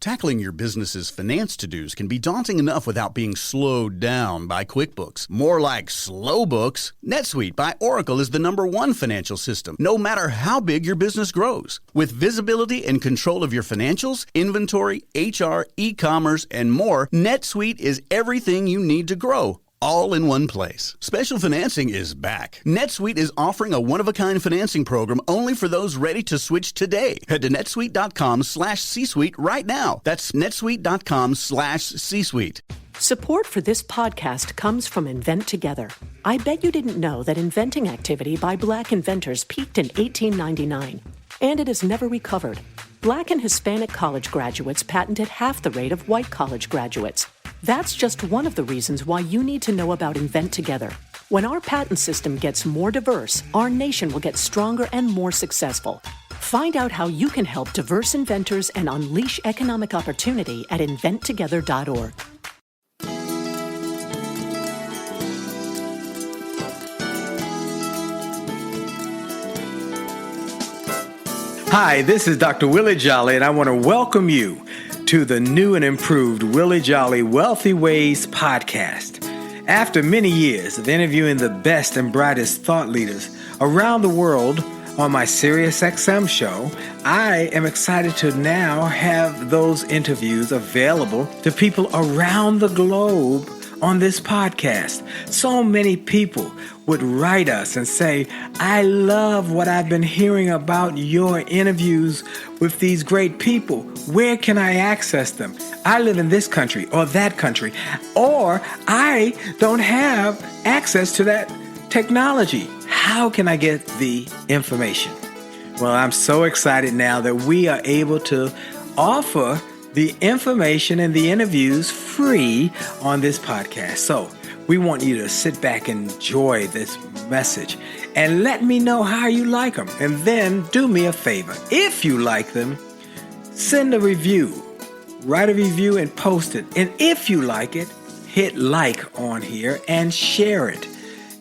Tackling your business's finance to-dos can be daunting enough without being slowed down by QuickBooks. More like slow books. NetSuite by Oracle is the #1 financial system, no matter how big your business grows. With visibility and control of your financials, inventory, HR, e-commerce, and more, NetSuite is everything you need to grow, all in one place. Special financing is back. NetSuite is offering a one-of-a-kind financing program only for those ready to switch today. Head to netsuite.com/C-Suite right now. That's netsuite.com/C-Suite. Support for this podcast comes from Invent Together. I bet you didn't know that inventing activity by Black inventors peaked in 1899, and it has never recovered. Black and Hispanic college graduates patented half the rate of white college graduates. That's just one of the reasons why you need to know about Invent Together. When our patent system gets more diverse, our nation will get stronger and more successful. Find out how you can help diverse inventors and unleash economic opportunity at inventtogether.org. Hi, this is Dr. Willie Jolly, and I want to welcome you to the new and improved Willie Jolly Wealthy Ways podcast. After many years of interviewing the best and brightest thought leaders around the world on my SiriusXM show, I am excited to now have those interviews available to people around the globe on this podcast. So many people would write us and say, I love what I've been hearing about your interviews with these great people. Where can I access them? I live in this country or that country, or I don't have access to that technology. How can I get the information? Well, I'm so excited now that we are able to offer the information and the interviews free on this podcast. So we want you to sit back and enjoy this message and let me know how you like them. And then do me a favor. If you like them, send a review, write a review and post it. And if you like it, hit like on here and share it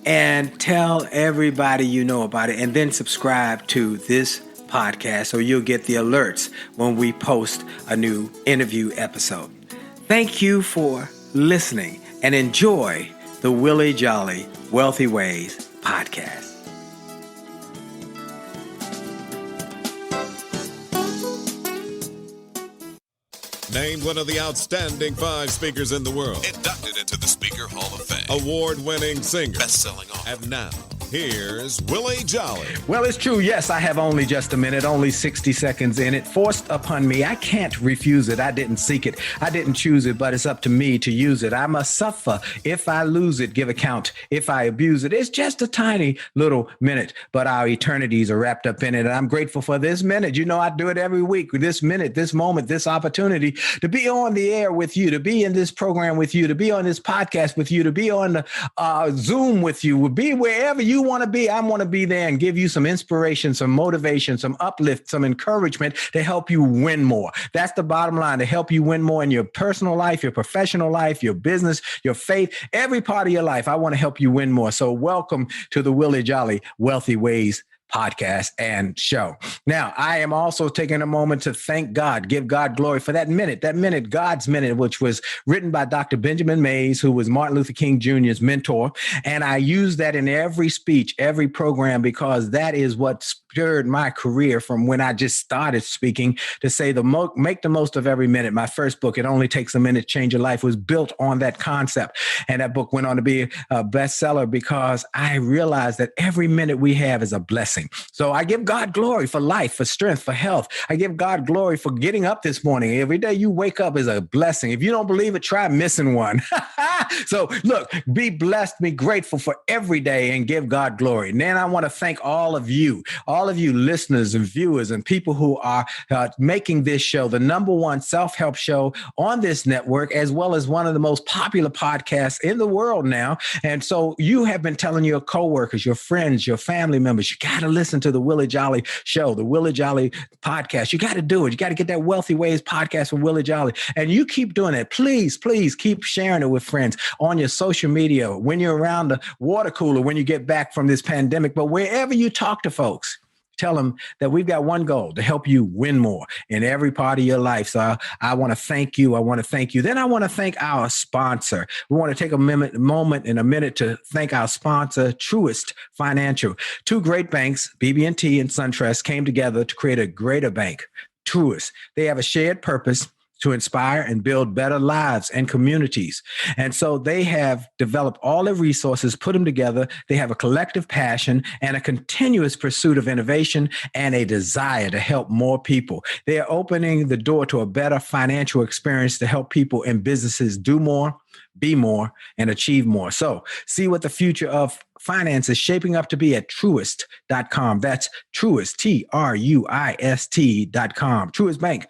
and tell everybody you know about it. And then subscribe to this podcast so you'll get the alerts when we post a new interview episode. Thank you for listening and enjoy the Willie Jolly Wealthy Ways podcast. Named one of the outstanding 5 speakers in the world. Inducted into the Speaker Hall of Fame. Award-winning singer. Best-selling author. And now, here's Willie Jolly. Well, it's true. Yes, I have only just a minute, only 60 seconds in it. Forced upon me. I can't refuse it. I didn't seek it. I didn't choose it, but it's up to me to use it. I must suffer. If I lose it, give account. If I abuse it, it's just a tiny little minute, but our eternities are wrapped up in it. And I'm grateful for this minute. You know, I do it every week. This minute, this moment, this opportunity to be on the air with you, to be in this program with you, to be on this podcast with you, to be on the Zoom with you, be wherever you want to be. I want to be there and give you some inspiration, some motivation, some uplift, some encouragement to help you win more. That's the bottom line, to help you win more in your personal life, your professional life, your business, your faith, every part of your life. I want to help you win more. So welcome to the Willie Jolly Wealthy Ways podcast and show. Now, I am also taking a moment to thank God, give God glory for that minute, God's minute, which was written by Dr. Benjamin Mays, who was Martin Luther King Jr.'s mentor. And I use that in every speech, every program, because that is what spurred my career from when I just started speaking, to say make the most of every minute. My first book, It Only Takes a Minute to Change Your Life, was built on that concept. And that book went on to be a bestseller because I realized that every minute we have is a blessing. So I give God glory for life, for strength, for health. I give God glory for getting up this morning. Every day you wake up is a blessing. If you don't believe it, try missing one. So look, be blessed, be grateful for every day, and give God glory. And then I want to thank all of you listeners and viewers and people who are making this show the #1 self-help show on this network, as well as one of the most popular podcasts in the world now. And so you have been telling your coworkers, your friends, your family members, you got to listen to the Willie Jolly show, the Willie Jolly podcast. You got to do it. You got to get that Wealthy Ways podcast with Willie Jolly. And you keep doing it. Please, please keep sharing it with friends on your social media, when you're around the water cooler, when you get back from this pandemic, but wherever you talk to folks. Tell them that we've got one goal: to help you win more in every part of your life. So I want to thank you. I want to thank you. Then I want to thank our sponsor. We want to take a minute to thank our sponsor, Truist Financial. Two great banks, BB&T and SunTrust, came together to create a greater bank, Truist. They have a shared purpose to inspire and build better lives and communities. And so they have developed all the resources, put them together. They have a collective passion and a continuous pursuit of innovation and a desire to help more people. They are opening the door to a better financial experience to help people and businesses do more, be more, and achieve more. So see what the future of finance is shaping up to be at Truist.com. That's Truist, Truist.com. Truist Bank.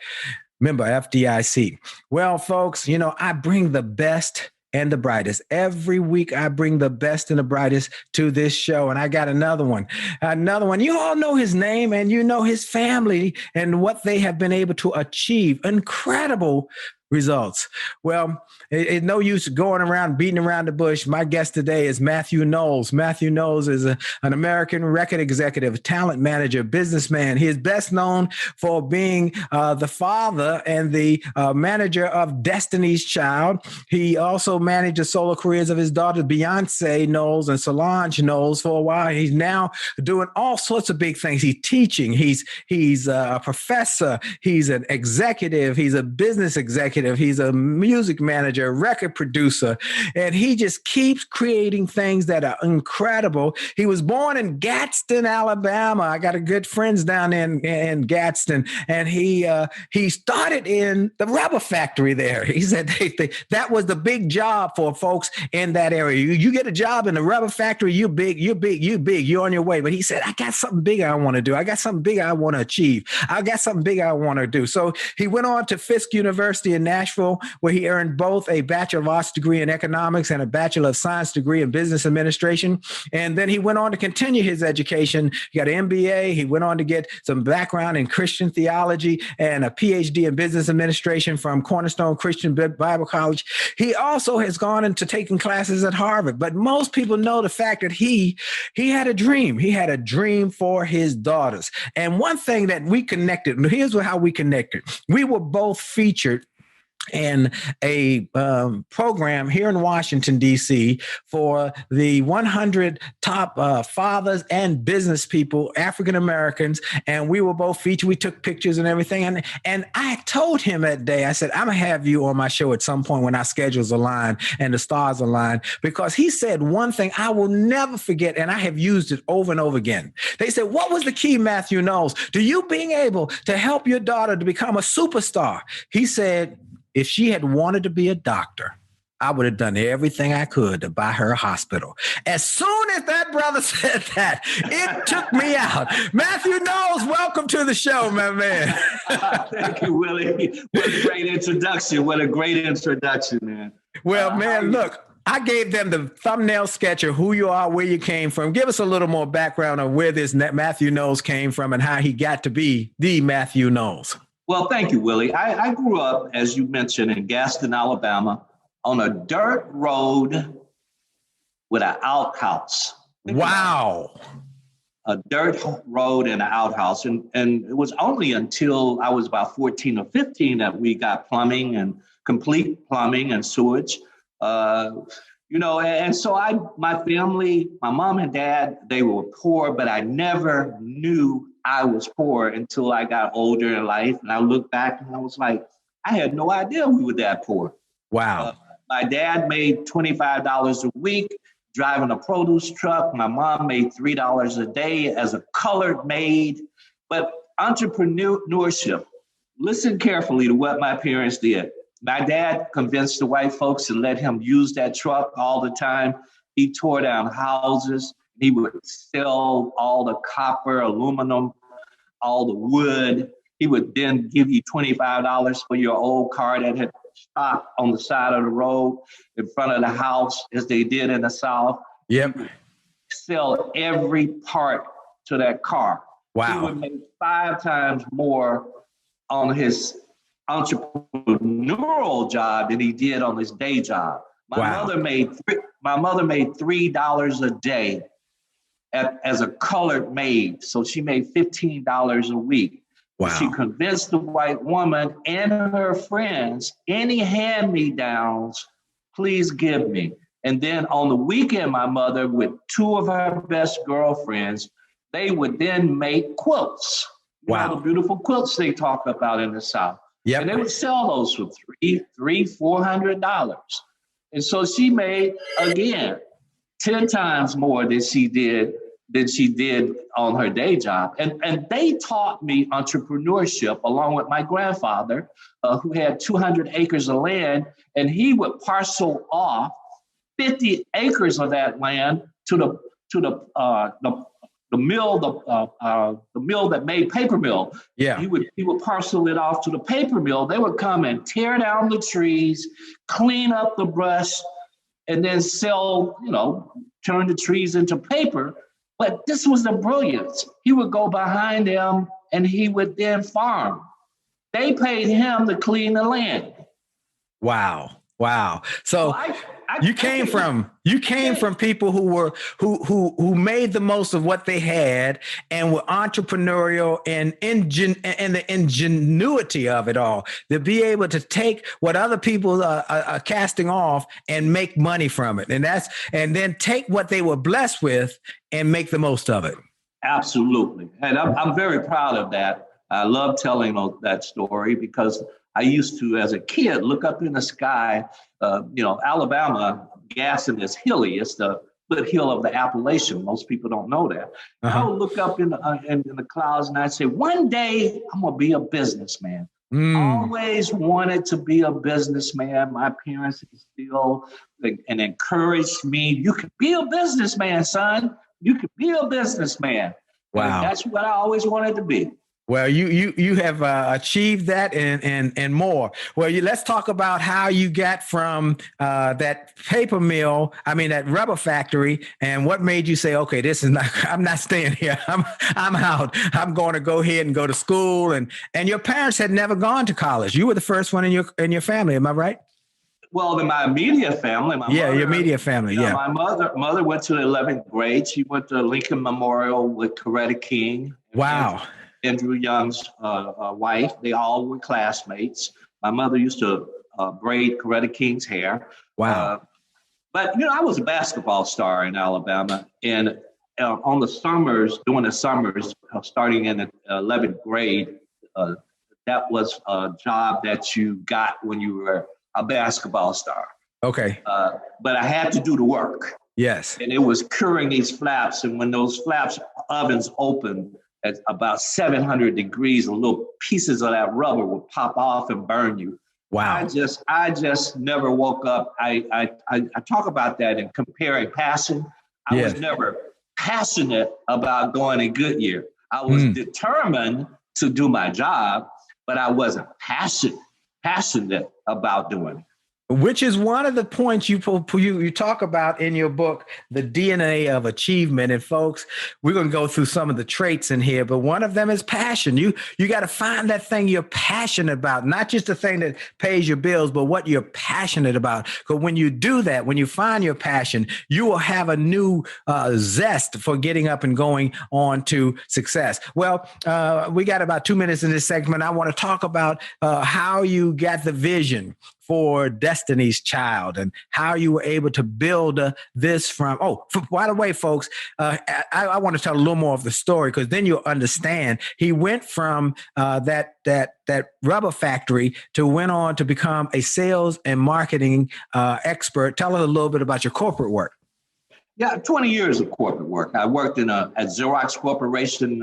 Member FDIC. Well, folks, I bring the best and the brightest. Every week I bring the best and the brightest to this show. And I got another one. You all know his name and you know his family and what they have been able to achieve. Incredible results. Well, it's no use going around beating around the bush. My guest today is Matthew Knowles. Matthew Knowles is an American record executive, talent manager, businessman. He is best known for being the father and the manager of Destiny's Child. He also managed the solo careers of his daughters, Beyonce Knowles and Solange Knowles, for a while. He's now doing all sorts of big things. He's teaching. He's a professor. He's an executive. He's a business executive. He's a music manager, record producer, and he just keeps creating things that are incredible. He was born in Gadsden, Alabama. I got a good friends down in Gadsden, and he started in the rubber factory there. He said that was the big job for folks in that area. You get a job in the rubber factory, you're big, you're on your way. But he said, I got something bigger I want to do. I got something bigger I want to achieve. I got something bigger I want to do. So he went on to Fisk University in Nashville, where he earned both a Bachelor of Arts degree in economics and a Bachelor of Science degree in business administration. And then he went on to continue his education. He got an MBA. He went on to get some background in Christian theology and a PhD in business administration from Cornerstone Christian Bible College. He also has gone into taking classes at Harvard. But most people know the fact that he had a dream. He had a dream for his daughters. And one thing that we connected, here's how we connected. We were both featured in a program here in Washington, D.C. for the 100 top fathers and business people, African Americans, and we were both featured. We took pictures and everything. And I told him that day, I said, I'm going to have you on my show at some point when our schedules align and the stars align, because he said one thing I will never forget, and I have used it over and over again. They said, what was the key, Matthew Knowles, to you being able to help your daughter to become a superstar? He said, if she had wanted to be a doctor, I would have done everything I could to buy her a hospital. As soon as that brother said that, it took me out. Matthew Knowles, welcome to the show, my man. Thank you, Willie. What a great introduction. Man. Well, man, look, I gave them the thumbnail sketch of who you are, where you came from. Give us a little more background on where this Matthew Knowles came from and how he got to be the Matthew Knowles. Well, thank you, Willie. I grew up, as you mentioned, in Gadsden, Alabama, on a dirt road with an outhouse. Wow. A dirt road and an outhouse. And it was only until I was about 14 or 15 that we got plumbing and complete plumbing and sewage. And so my family, my mom and dad, they were poor, but I never knew I was poor until I got older in life. And I look back and I was like, I had no idea we were that poor. Wow. My dad made $25 a week driving a produce truck. My mom made $3 a day as a colored maid. But entrepreneurship, listen carefully to what my parents did. My dad convinced the white folks to let him use that truck all the time. He tore down houses. He would sell all the copper, aluminum, all the wood. He would then give you $25 for your old car that had stopped on the side of the road in front of the house, as they did in the South. Yep. Sell every part to that car. Wow. He would make 5 times more on his entrepreneurial job than he did on his day job. My mother made $3 a day as a colored maid. So she made $15 a week. Wow. She convinced the white woman and her friends, any hand-me-downs, please give me. And then on the weekend, my mother, with two of her best girlfriends, they would then make quilts. Wow. You know, the beautiful quilts they talk about in the South. Yep. And they would sell those for $400. And so she made, again, 10 times more than she did on her day job. And they taught me entrepreneurship along with my grandfather, who had 200 acres of land, and he would parcel off 50 acres of that land to the mill, the mill that made paper mill. Yeah. He would parcel it off to the paper mill. They would come and tear down the trees, clean up the brush, and then sell, turn the trees into paper. But this was the brilliance. He would go behind them and he would then farm. They paid him to clean the land. Wow. So you came from people who made the most of what they had and were entrepreneurial and the ingenuity of it all, to be able to take what other people are casting off and make money from it. And then take what they were blessed with and make the most of it. Absolutely. And I'm very proud of that. I love telling that story because I used to, as a kid, look up in the sky. Alabama, Gaston is hilly. It's the foothill of the Appalachian. Most people don't know that. Uh-huh. I would look up in the clouds and I'd say, one day I'm going to be a businessman. Always wanted to be a businessman. My parents instilled and encouraged me. You can be a businessman, son. You can be a businessman. Wow. And that's what I always wanted to be. Well, you have achieved that and more. Well, let's talk about how you got from that paper mill, that rubber factory, and what made you say, okay, I'm not staying here. I'm out. I'm going to go ahead and go to school. And your parents had never gone to college. You were the first one in your family. Am I right? Well, in my immediate family, your immediate family. Yeah. My mother went to the 11th grade. She went to Lincoln Memorial with Coretta King. Wow. Andrew Young's wife. They all were classmates. My mother used to braid Coretta King's hair. Wow. But I was a basketball star in Alabama. And during the summers, starting in the 11th grade, that was a job that you got when you were a basketball star. Okay. But I had to do the work. Yes. And it was curing these flaps. And when those flaps ovens opened, at about 700 degrees, and little pieces of that rubber would pop off and burn you. Wow. I just never woke up. I talk about that in comparing passion. I was never passionate about going to Goodyear. I was determined to do my job, but I wasn't passionate about doing it. Which is one of the points you talk about in your book, The DNA of Achievement. And folks, we're going to go through some of the traits in here, but one of them is passion. You got to find that thing you're passionate about, not just the thing that pays your bills, but what you're passionate about. Because when you do that, when you find your passion, you will have a new zest for getting up and going on to success. Well, we got about 2 minutes in this segment. I want to talk about how you got the vision for Destiny's Child and how you were able to build this from. By the way, folks, I want to tell a little more of the story because then you'll understand. He went from that rubber factory to went on to become a sales and marketing expert. Tell us a little bit about your corporate work. Yeah, 20 years of corporate work. I worked at Xerox Corporation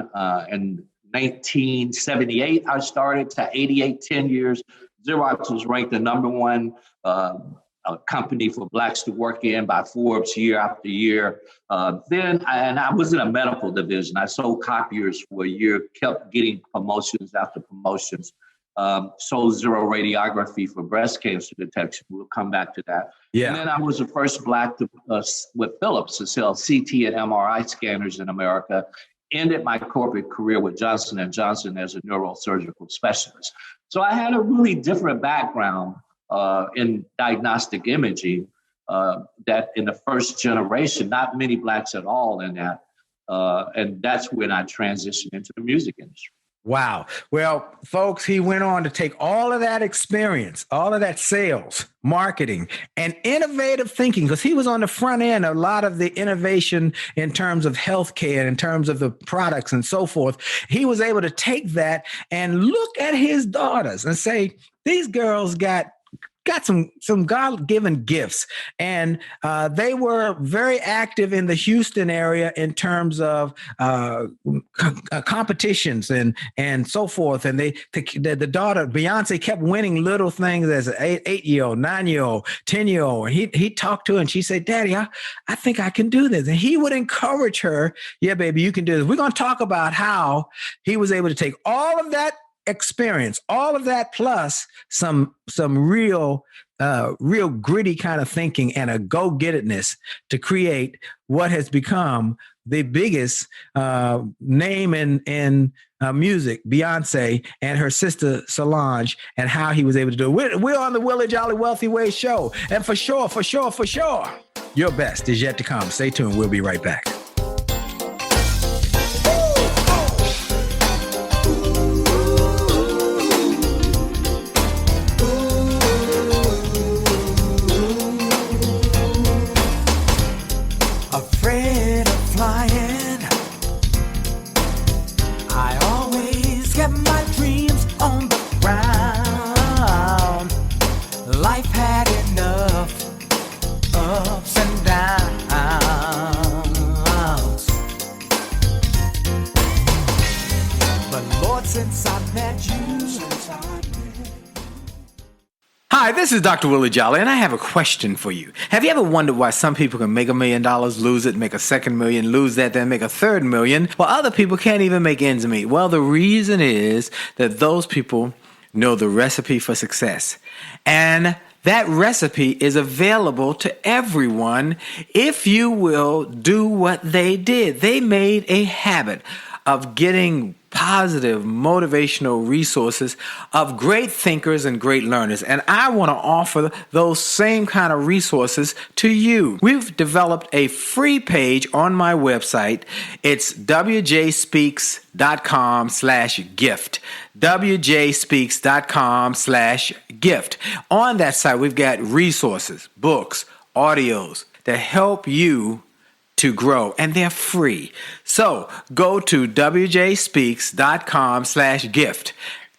in 1978. I started to 88, 10 years. Xerox was ranked the number one company for Blacks to work in by Forbes year after year. Then I was in a medical division. I sold copiers for a year, kept getting promotions after promotions. Sold Zero Radiography for breast cancer detection. We'll come back to that. Yeah. And then I was the first Black with Philips to sell CT and MRI scanners in America. Ended my corporate career with Johnson & Johnson as a neurosurgical specialist. So I had a really different background in diagnostic imaging that in the first generation, not many Blacks at all in that. And that's when I transitioned into the music industry. Wow. Well, folks, he went on to take all of that experience, all of that sales, marketing, and innovative thinking, because he was on the front end of a lot of the innovation in terms of healthcare, in terms of the products and so forth. He was able to take that and look at his daughters and say, these girls got some God-given gifts. And they were very active in the Houston area in terms of competitions and so forth. And the daughter, Beyonce, kept winning little things as an 8-year-old, 9-year-old, 10-year-old. And he talked to her and she said, Daddy, I think I can do this. And he would encourage her. Yeah, baby, you can do this. We're going to talk about how he was able to take all of that experience, all of that, plus some real gritty kind of thinking and a go-get-itness to create what has become the biggest name in music, Beyonce, and her sister Solange, and how he was able to do it. We're on the Willie Jolly Wealthy Way show, and for sure, your best is yet to come. Stay tuned. We'll be right back. Hi, this is Dr. Willie Jolly, and I have a question for you. Have you ever wondered why some people can make $1 million, lose it, make a second million, lose that, then make a third million, while other people can't even make ends meet? Well, the reason is that those people know the recipe for success. And that recipe is available to everyone if you will do what they did. They made a habit of getting positive, motivational resources of great thinkers and great learners. And I want to offer those same kind of resources to you. We've developed a free page on my website. It's wjspeaks.com/gift. wjspeaks.com/gift. On that site, we've got resources, books, audios that help you to grow, and they're free. So go to wjspeaks.com/gift,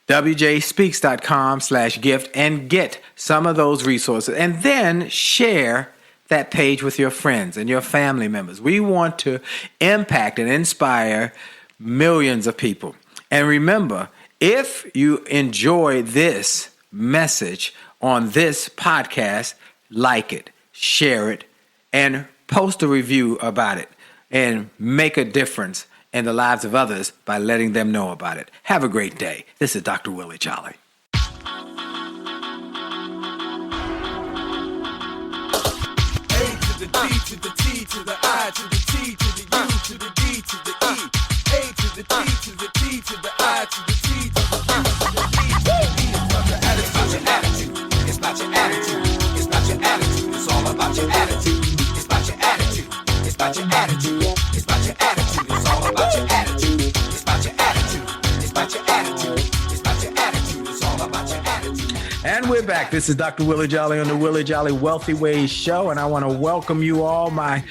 wjspeaks.com/gift, and get some of those resources, and then share that page with your friends and your family members. We want to impact and inspire millions of people. And remember, if you enjoy this message on this podcast, like it, share it, and post a review about it, and make a difference in the lives of others by letting them know about it. Have a great day. This is Dr. Willie Jolly. A to the D to the T to the I to the T to the U to the D to the E. A to the T to the T to the I to the T to the U to the D to the E. It's about your attitude. It's about your attitude. It's about your attitude. It's all about your attitude. It's about your attitude. It's about your attitude. It's about your attitude. It's all about your attitude. It's about your attitude. It's about your attitude. It's about your attitude. It's all about your attitude. And we're back. This is Dr. Willie Jolly on the Willie Jolly Wealthy Ways show, and I want to welcome you all. My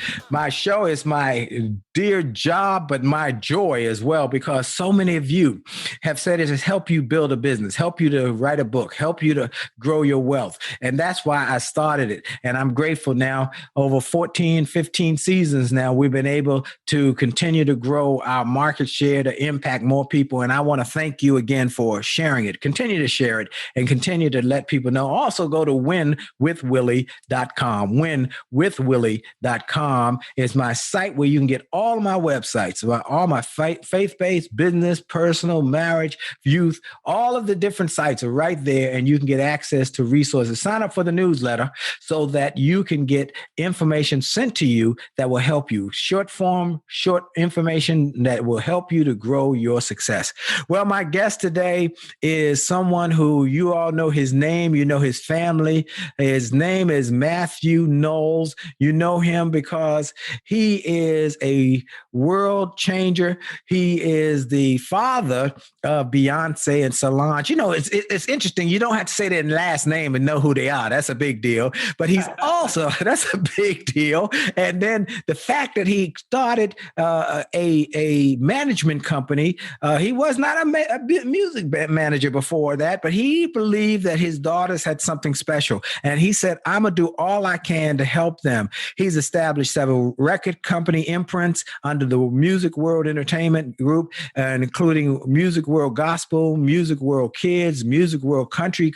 show is my dear job, but my joy as well, because so many of you have said it has helped you build a business, help you to write a book, help you to grow your wealth. And that's why I started it. And I'm grateful now. Over 14, 15 seasons now, we've been able to continue to grow our market share, to impact more people. And I want to thank you again for sharing it. Continue to share it and continue to let people know. Also go to winwithwillie.com. Winwithwillie.com is my site where you can get all my websites, about all my faith-based, business, personal, marriage, youth, all of the different sites are right there, and you can get access to resources. Sign up for the newsletter so that you can get information sent to you that will help you. Short form, short information that will help you to grow your success. Well, my guest today is someone who you all know his name, you know his family. His name is Matthew Knowles. You know him because he is a the world changer. He is the father of Beyonce and Solange. You know, it's interesting. You don't have to say their last name and know who they are. That's a big deal. But he's also, that's a big deal. And then the fact that he started a management company. He was not a music manager before that, but he believed that his daughters had something special. And he said, I'm going to do all I can to help them. He's established several record company imprints under the Music World Entertainment Group, and including Music World Gospel, Music World Kids, Music World Country.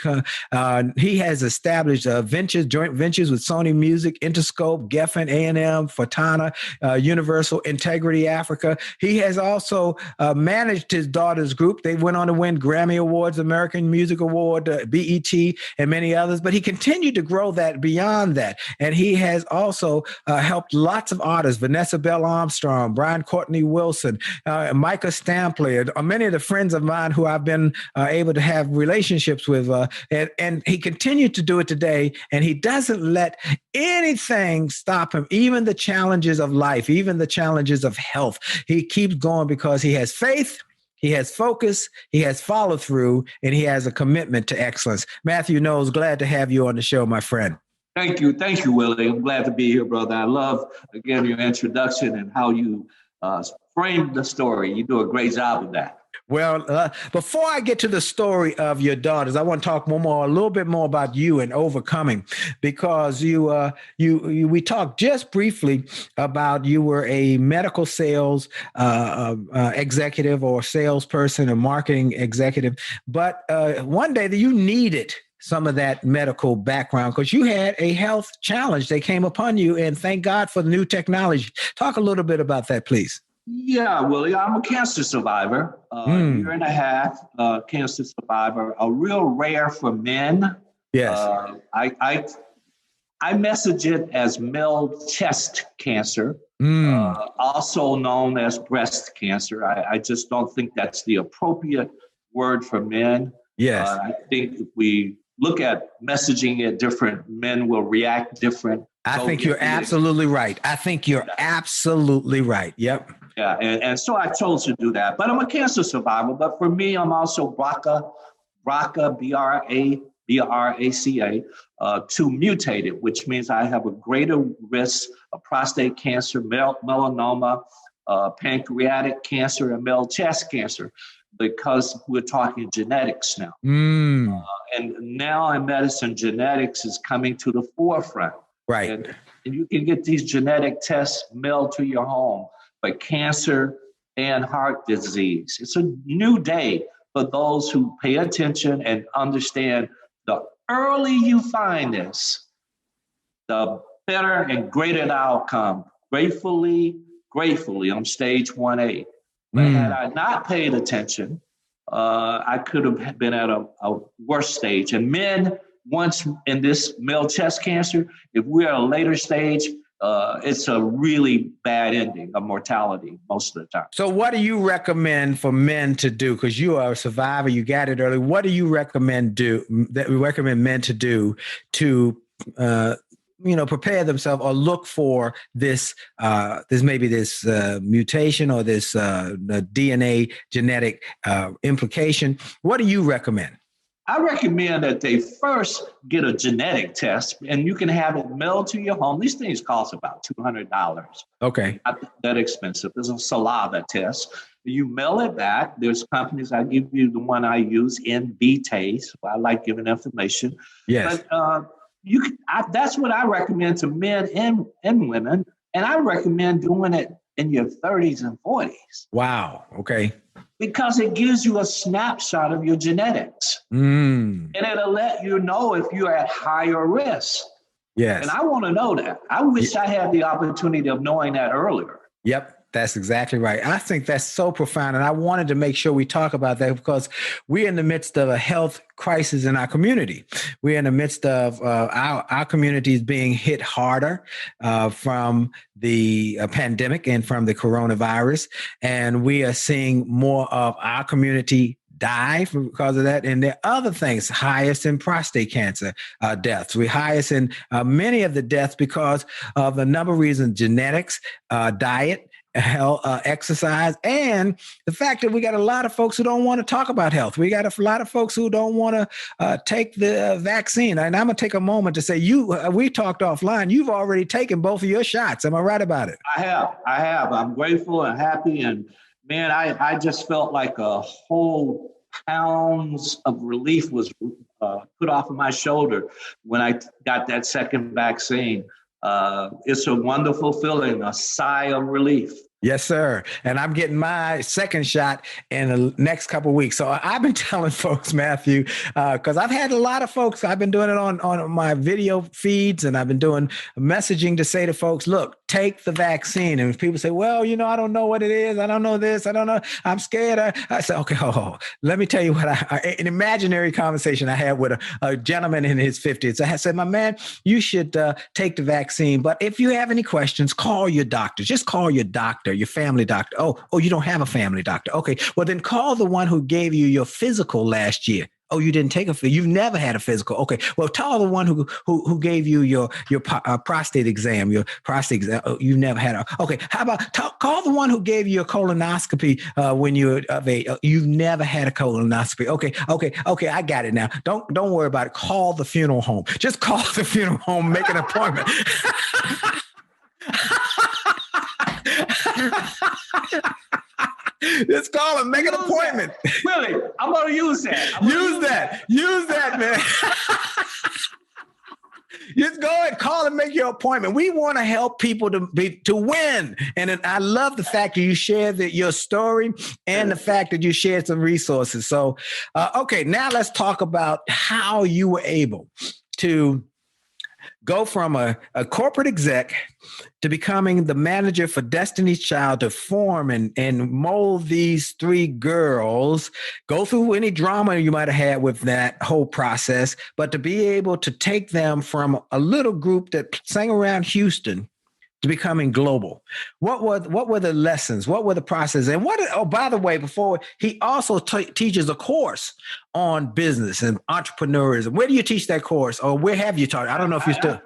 He has established joint ventures with Sony Music, Interscope, Geffen, A&M, Fontana, Universal, Integrity Africa. He has also managed his daughter's group. They went on to win Grammy Awards, American Music Award, BET, and many others. But he continued to grow that beyond that. And he has also helped lots of artists, Vanessa Bell Armstrong, Brian Courtney Wilson, Micah Stampley, many of the friends of mine who I've been able to have relationships with. And he continued to do it today. And he doesn't let anything stop him, even the challenges of life, even the challenges of health. He keeps going because he has faith, he has focus, he has follow through, and he has a commitment to excellence. Matthew Knowles, glad to have you on the show, my friend. Thank you, Willie. I'm glad to be here, brother. I love, again, your introduction and how you framed the story. You do a great job of that. Well, before I get to the story of your daughters, I want to talk a little bit more about you and overcoming, because we talked just briefly about you were a medical sales executive or salesperson or marketing executive, but one day that you needed some of that medical background because you had a health challenge that came upon you, and thank God for the new technology. Talk a little bit about that, please. Yeah, Willie, I'm a cancer survivor, year and a half cancer survivor, a real rare for men. Yes. I message it as male chest cancer, also known as breast cancer. I just don't think that's the appropriate word for men. Yes. I think if we look at messaging it different, men will react different. I think you're absolutely right. Absolutely right. Yep. Yeah, and so I chose to do that. But I'm a cancer survivor. But for me, I'm also BRCA, B-R-A-C-A, 2 mutated, which means I have a greater risk of prostate cancer, melanoma, pancreatic cancer, and male chest cancer, because we're talking genetics now. And now in medicine, genetics is coming to the forefront. Right. And you can get these genetic tests mailed to your home for cancer and heart disease. It's a new day for those who pay attention and understand the early you find this, the better and greater the outcome. Gratefully, I'm stage 1A. But had I not paid attention, I could have been at a worse stage. And men, once in this male chest cancer, if we're at a later stage, it's a really bad ending of mortality most of the time. So what do you recommend for men to do? Because you are a survivor, you got it early. What do you recommend men to do to prepare themselves or look for this mutation or this DNA genetic implication? What do you recommend? I recommend that they first get a genetic test, and you can have it mailed to your home. These things cost about $200. Okay. Not that expensive. It's a saliva test. You mail it back. There's companies, I give you the one I use, Invitae. So I like giving information. Yes. But that's what I recommend to men and women. And I recommend doing it in your 30s and 40s. Wow. Okay. Because it gives you a snapshot of your genetics. And it'll let you know if you're at higher risk. Yes. And I want to know that. I wish I had the opportunity of knowing that earlier. Yep. That's exactly right. I think that's so profound. And I wanted to make sure we talk about that because we're in the midst of a health crisis in our community. We're in the midst of our communities being hit harder from the pandemic and from the coronavirus. And we are seeing more of our community die because of that. And there are other things, highest in prostate cancer deaths. We're highest in many of the deaths because of a number of reasons, genetics, diet, health, exercise, and the fact that we got a lot of folks who don't want to talk about health. We got a lot of folks who don't want to take the vaccine. And I'm going to take a moment to say, we talked offline. You've already taken both of your shots. Am I right about it? I have. I'm grateful and happy. And man, I just felt like a whole pounds of relief was put off of my shoulder when I got that second vaccine. It's a wonderful feeling, a sigh of relief. Yes, sir. And I'm getting my second shot in the next couple of weeks. So I've been telling folks, Matthew, because I've had a lot of folks, I've been doing it on my video feeds, and I've been doing messaging to say to folks, look, take the vaccine. And if people say, well, I don't know what it is. I don't know this. I don't know. I'm scared. I say, okay, let me tell you what an imaginary conversation I had with a gentleman in his 50s. I said, my man, you should take the vaccine. But if you have any questions, call your doctor. Just call your doctor, your family doctor. Oh, you don't have a family doctor. Okay. Well, then call the one who gave you your physical last year. Oh, you didn't take you've never had a physical. Okay. Well, tell the one who gave you your prostate exam, Oh, you've never had okay. How about call the one who gave you a colonoscopy when you were of age. You've never had a colonoscopy. Okay. I got it now. Don't worry about it. Call the funeral home. Just call the funeral home, make an appointment. Just call and make an appointment. Really? I'm going to use that. Use that, man. Just go and call and make your appointment. We want to help people to win. And I love the fact that you shared your story and the fact that you shared some resources. So, okay, now let's talk about how you were able to go from a corporate exec to becoming the manager for Destiny's Child, to form and mold these three girls, go through any drama you might have had with that whole process, but to be able to take them from a little group that sang around Houston to becoming global. What were the lessons? What were the process? And by the way, he also teaches a course on business and entrepreneurism. Where do you teach that course, or where have you taught? I don't know if you still.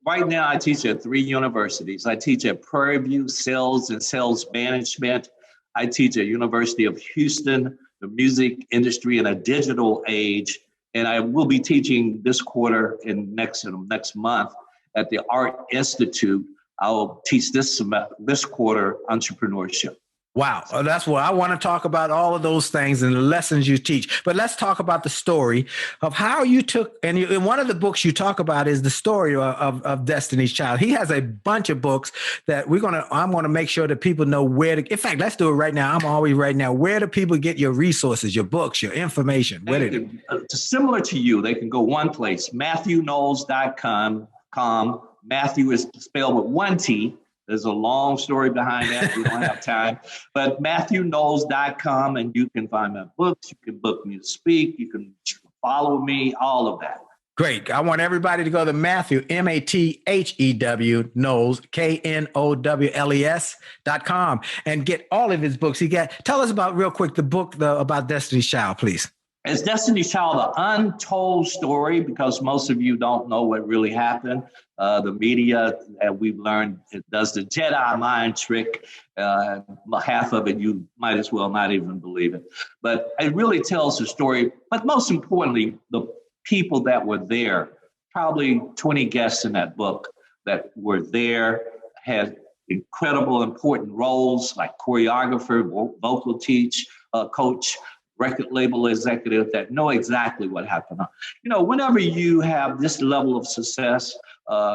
Right now, I teach at 3 universities. I teach at Prairie View Sales and Sales Management. I teach at University of Houston, the music industry in a digital age. And I will be teaching this quarter and next month at the Art Institute. I'll teach this quarter entrepreneurship. Wow. That's what I want to talk about, all of those things and the lessons you teach. But let's talk about the story of how you took, and in one of the books you talk about is the story of Destiny's Child. He has a bunch of books that I'm going to make sure that people know where to, in fact, let's do it right now. I'm always right now. Where do people get your resources, your books, your information? Similar to you, they can go one place, MatthewKnowles.com. Matthew is spelled with one T. There's a long story behind that. We don't have time. But MatthewKnowles.com, and you can find my books. You can book me to speak. You can follow me, all of that. Great. I want everybody to go to Matthew, MATHEW, Knowles, KNOWLES.com, and get all of his books. Tell us about, real quick, the book about Destiny's Child, please. It's Destiny's Child, an untold story, because most of you don't know what really happened. The media, we've learned, it does the Jedi mind trick. Half of it, you might as well not even believe it. But it really tells the story. But most importantly, the people that were there, probably 20 guests in that book that were there, had incredible, important roles like choreographer, vocal coach, record label executive that know exactly what happened. Whenever you have this level of success,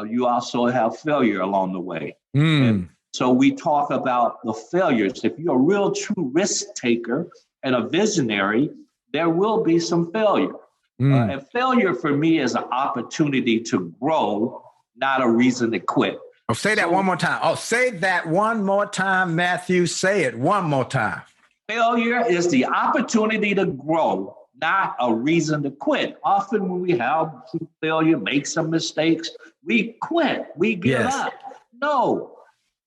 you also have failure along the way. And so we talk about the failures. If you're a real true risk taker and a visionary, there will be some failure. And failure for me is an opportunity to grow, not a reason to quit. Oh, say that one more time. Oh, say that one more time, Matthew. Say it one more time. Failure is the opportunity to grow, not a reason to quit. Often when we have some failure, make some mistakes, we quit, we give up. No,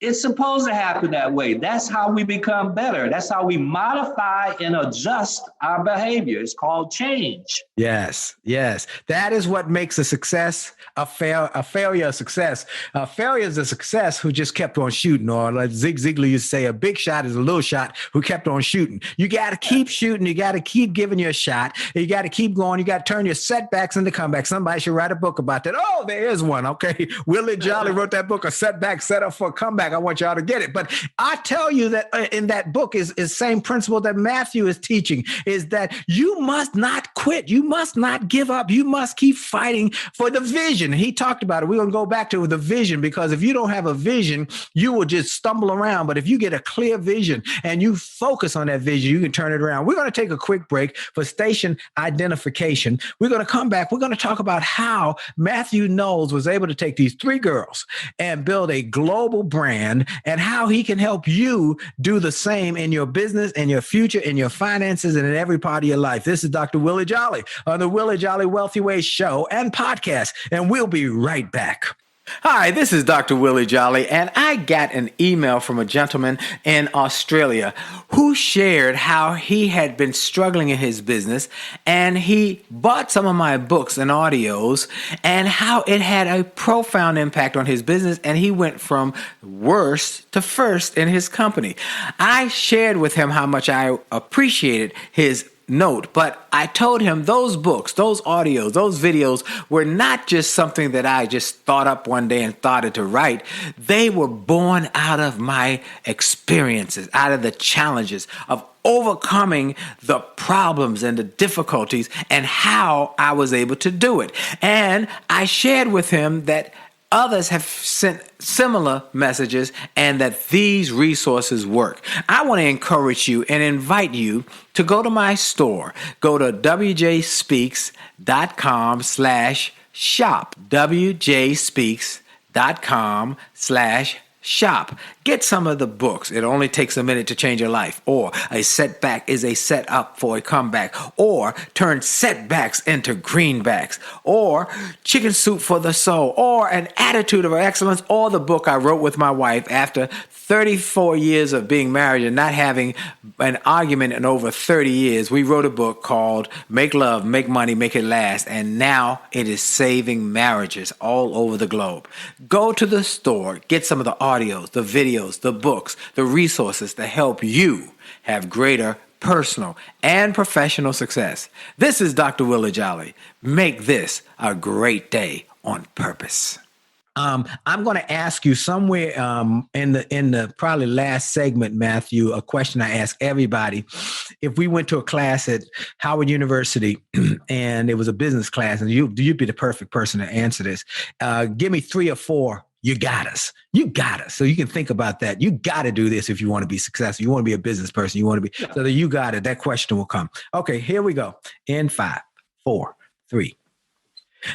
It's supposed to happen that way. That's how we become better. That's how we modify and adjust our behavior. It's called change. Yes, yes. That is what makes a success a failure a success. A failure is a success who just kept on shooting, or like Zig Ziglar used to say, a big shot is a little shot who kept on shooting. You got to keep shooting. You got to keep giving you a shot. You got to keep going. You got to turn your setbacks into comebacks. Somebody should write a book about that. Oh, there is one. Okay. Willie Jolly wrote that book, A Setback Set Up for a Comeback. I want y'all to get it. But I tell you that in that book is same principle that Matthew is teaching, is that you must not quit. You must not give up. You must keep fighting for the vision. He talked about it. We're going to go back to the vision, because if you don't have a vision, you will just stumble around. But if you get a clear vision and you focus on that vision, you can turn it around. We're going to take a quick break for station identification. We're going to come back. We're going to talk about how Matthew Knowles was able to take these 3 girls and build a global brand, and how he can help you do the same in your business, in your future, in your finances, and in every part of your life. This is Dr. Willie Jolly on the Willie Jolly Wealthy Ways show and podcast, and we'll be right back. Hi, this is Dr. Willie Jolly, and I got an email from a gentleman in Australia who shared how he had been struggling in his business, and he bought some of my books and audios, and how it had a profound impact on his business, and he went from worst to first in his company. I shared with him how much I appreciated his note, but I told him those books, those audios, those videos were not just something that I just thought up one day and started to write. They were born out of my experiences, out of the challenges of overcoming the problems and the difficulties, and how I was able to do it. And I shared with him that others have sent similar messages and that these resources work. I want to encourage you and invite you to go to my store. Go to wjspeaks.com/shop. wjspeaks.com/shop. Get some of the books. It only takes a minute to change your life. Or a setback is a setup for a comeback. Or turn setbacks into greenbacks. Or chicken soup for the soul. Or an attitude of excellence. Or the book I wrote with my wife after 34 years of being married and not having an argument in over 30 years. We wrote a book called Make Love, Make Money, Make It Last. And now it is saving marriages all over the globe. Go to the store. Get some of the audios, the videos, the books, the resources to help you have greater personal and professional success. This is Dr. Willie Jolly. Make this a great day on purpose. I'm going to ask you somewhere in the probably last segment, Matthew, a question I ask everybody. If we went to a class at Howard University and it was a business class, and you'd be the perfect person to answer this. Give me 3 or 4. You got us. You got us. So you can think about that. You got to do this if you want to be successful. You want to be a business person. You want to be, so that you got it. That question will come. Okay, here we go. In 5, 4, 3.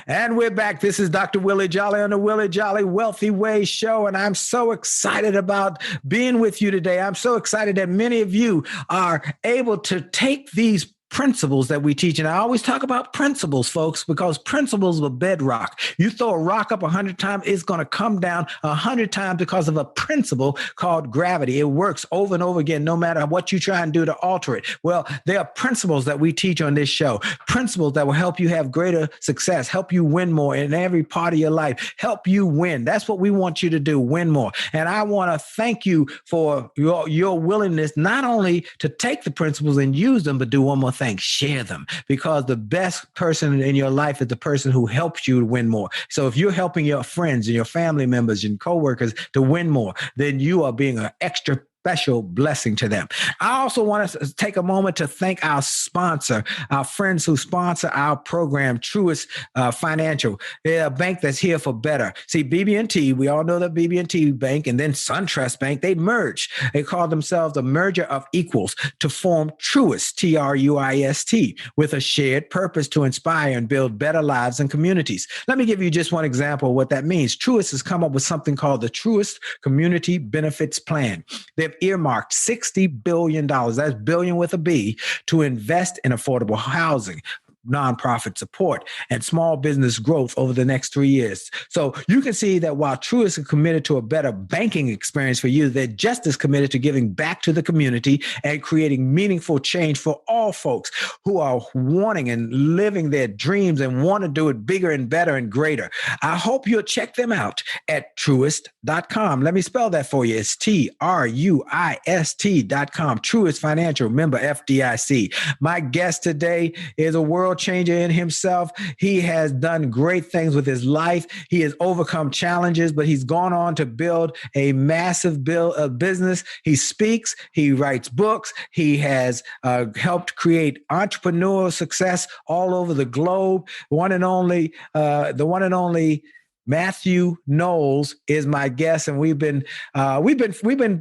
And we're back. This is Dr. Willie Jolly on the Willie Jolly Wealthy Ways show. And I'm so excited about being with you today. I'm so excited that many of you are able to take these principles that we teach. And I always talk about principles, folks, because principles are bedrock. You throw a rock up 100 times, it's going to come down 100 times because of a principle called gravity. It works over and over again, no matter what you try and do to alter it. Well, there are principles that we teach on this show, principles that will help you have greater success, help you win more in every part of your life, help you win. That's what we want you to do, win more. And I want to thank you for your willingness not only to take the principles and use them, but do one more thing. Share them, because the best person in your life is the person who helps you to win more. So if you're helping your friends and your family members and coworkers to win more, then you are being an extra special blessing to them. I also want to take a moment to thank our sponsor, our friends who sponsor our program, Truist Financial. They're a bank that's here for better. See, BB&T, we all know the BB&T Bank, and then SunTrust Bank, they merged. They call themselves a merger of equals to form Truist, Truist, with a shared purpose to inspire and build better lives and communities. Let me give you just one example of what that means. Truist has come up with something called the Truist Community Benefits Plan. They've earmarked $60 billion, that's billion with a B, to invest in affordable housing, nonprofit support and small business growth over the next 3 years. So you can see that while Truist is committed to a better banking experience for you, they're just as committed to giving back to the community and creating meaningful change for all folks who are wanting and living their dreams and want to do it bigger and better and greater. I hope you'll check them out at Truist.com. Let me spell that for you. It's Truist.com. Truist Financial, member FDIC. My guest today is a world changer in himself. He has done great things with his life. He has overcome challenges, but he's gone on to build a massive business. He speaks, he writes books. He has helped create entrepreneurial success all over the globe. The one and only Matthew Knowles is my guest, and we've been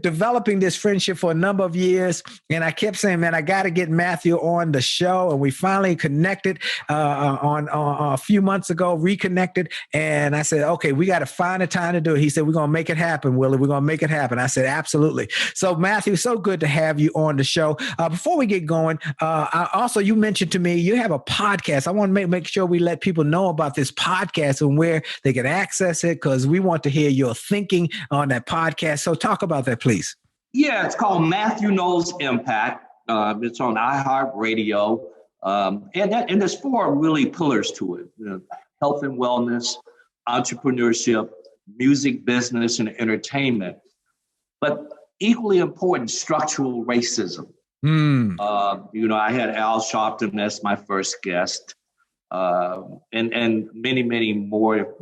developing this friendship for a number of years. And I kept saying, man, I got to get Matthew on the show, and we finally connected on a few months ago, reconnected. And I said, okay, we got to find a time to do it. He said, we're gonna make it happen, Willie. We're gonna make it happen. I said, absolutely. So, Matthew, so good to have you on the show. Before we get going, you mentioned to me you have a podcast. I want to make sure we let people know about this podcast and where they can access it, because we want to hear your thinking on that podcast. So talk about that, please. Yeah, it's called Matthew Knowles Impact. It's on iHeartRadio. And there's 4 really pillars to it: health and wellness, entrepreneurship, music, business, and entertainment. But equally important, structural racism. I had Al Sharpton as my first guest. And many, many more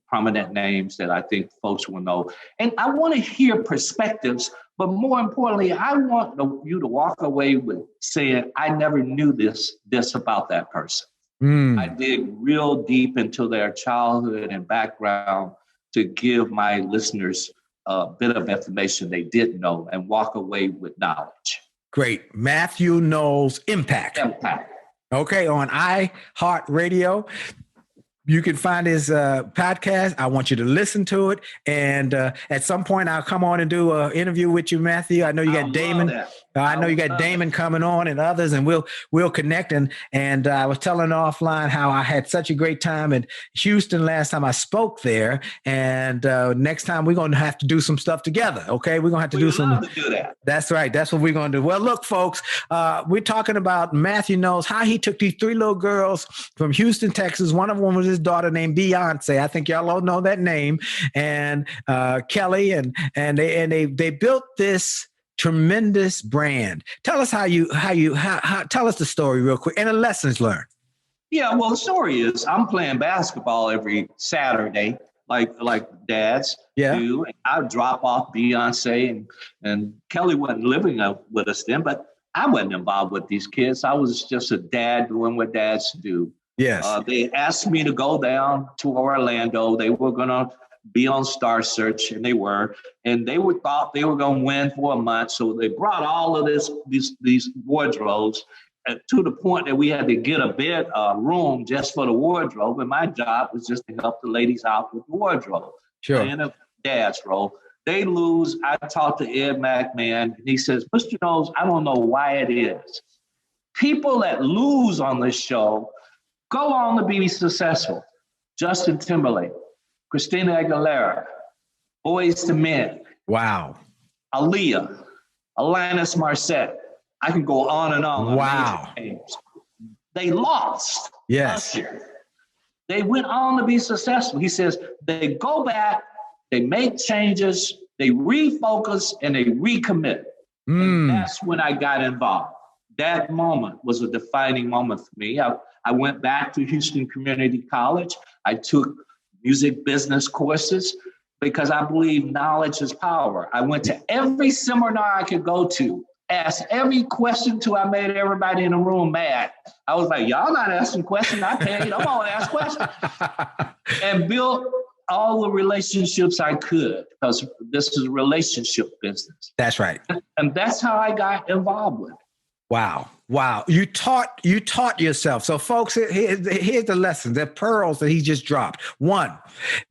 prominent names that I think folks will know. And I want to hear perspectives, but more importantly, I want you to walk away with saying, I never knew this about that person. I dig real deep into their childhood and background to give my listeners a bit of information they didn't know and walk away with knowledge. Great. Matthew Knowles Impact. Okay, on iHeartRadio. You can find his podcast. I want you to listen to it. And at some point, I'll come on and do an interview with you, Matthew. I know you got Damon. I know you got Damon coming on and others, and we'll connect. And I was telling offline how I had such a great time in Houston last time I spoke there. And next time we're going to have to do some stuff together. Okay, we're going to have to do some. To do that. That's right. That's what we're going to do. Well, look, folks, we're talking about Matthew Knowles, how he took these 3 little girls from Houston, Texas. One of them was his daughter named Beyonce. I think y'all all know that name. And Kelly, and they built this tremendous brand. Tell us how tell us the story real quick and the lessons learned. Yeah, well, the story is I'm playing basketball every Saturday, like dads do. And I would drop off Beyonce, and Kelly wasn't living with us then, but I wasn't involved with these kids. I was just a dad doing what dads do. Yes. They asked me to go down to Orlando. They were going to be on Star Search, and they were. And they thought they were going to win for a month. So they brought all of these wardrobes to the point that we had to get a room just for the wardrobe. And my job was just to help the ladies out with the wardrobe. Sure. And a dad's role. They lose. I talked to Ed McMahon, and he says, Mr. Knowles, I don't know why it is. People that lose on this show go on to be successful. Justin Timberlake, Christina Aguilera, Boyz II Men. Wow. Aaliyah, Alanis Morissette. I can go on and on. Wow. They lost. Yes. Last year. They went on to be successful. He says they go back, they make changes, they refocus, and they recommit. And that's when I got involved. That moment was a defining moment for me. I went back to Houston Community College. I took music business courses because I believe knowledge is power. I went to every seminar I could go to, asked every question till I made everybody in the room mad. I was like, y'all not asking questions. I paid. I'm going to ask questions. And built all the relationships I could, because this is a relationship business. That's right. And that's how I got involved with it. Wow. You taught yourself. So folks, here's the lessons, the pearls that he just dropped. One,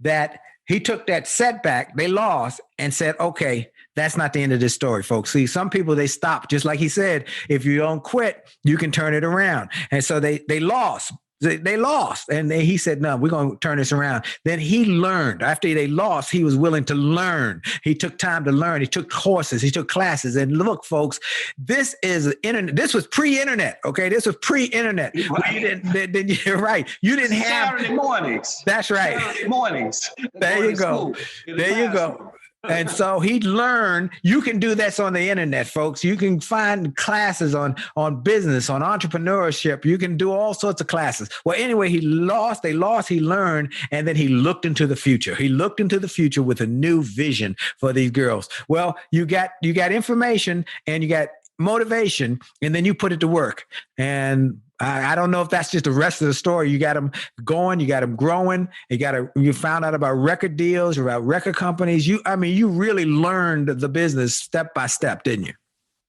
that he took that setback, they lost, and said, okay, that's not the end of this story, folks. See, some people, they stop, just like he said, if you don't quit, you can turn it around. And so they lost. They lost. And he said, no, we're going to turn this around. Then he learned. After they lost, he was willing to learn. He took time to learn. He took courses. He took classes. And look, folks, this is internet. This was pre-internet. Okay. This was pre-internet. Right. You're right. You didn't have Saturday mornings. That's right. Saturday mornings. There you go. There you go. And so he learned. You can do this on the internet, folks. You can find classes on business, on entrepreneurship. You can do all sorts of classes. Well, anyway, they lost, he learned, and then he looked into the future. He looked into the future with a new vision for these girls. Well, you got information and you got motivation, and then you put it to work. And I don't know if that's just the rest of the story. You got them going, you got them growing. You found out about record deals, about record companies. You really learned the business step by step, didn't you?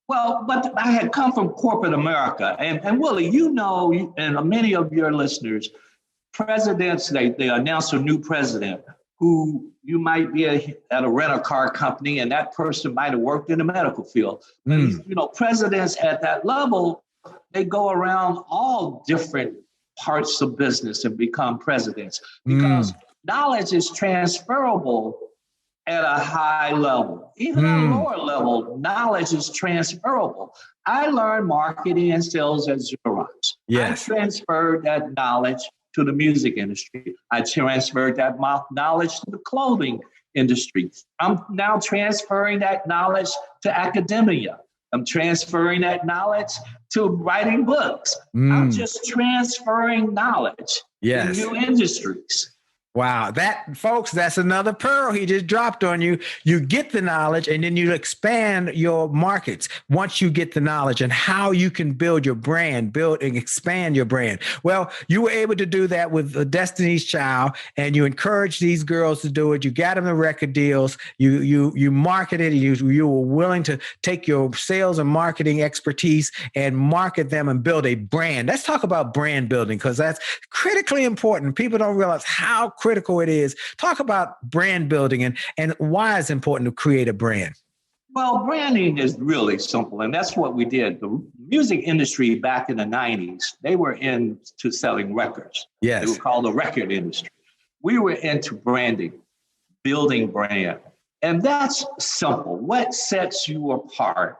Well, but I had come from corporate America, and Willie, and many of your listeners, presidents, they announce a new president who you might be at a rental car company, and that person might have worked in the medical field. Presidents at that level, they go around all different parts of business and become presidents because knowledge is transferable at a high level. Even at a lower level, knowledge is transferable. I learned marketing and sales at Xerox. Yes. I transferred that knowledge to the music industry. I transferred that knowledge to the clothing industry. I'm now transferring that knowledge to academia. I'm transferring that knowledge to writing books. I'm just transferring knowledge to new industries. Wow. Folks, that's another pearl he just dropped on you. You get the knowledge and then you expand your markets once you get the knowledge and how you can build your brand, build and expand your brand. Well, you were able to do that with Destiny's Child, and you encouraged these girls to do it. You got them the record deals. You marketed. You were willing to take your sales and marketing expertise and market them and build a brand. Let's talk about brand building, because that's critically important. People don't realize how critical it is. Talk about brand building and why it's important to create a brand. Well, branding is really simple, and that's what we did. The music industry back in the 90s, they were into selling records. Yes. They were called the record industry. We were into branding, building brand, and that's simple. What sets you apart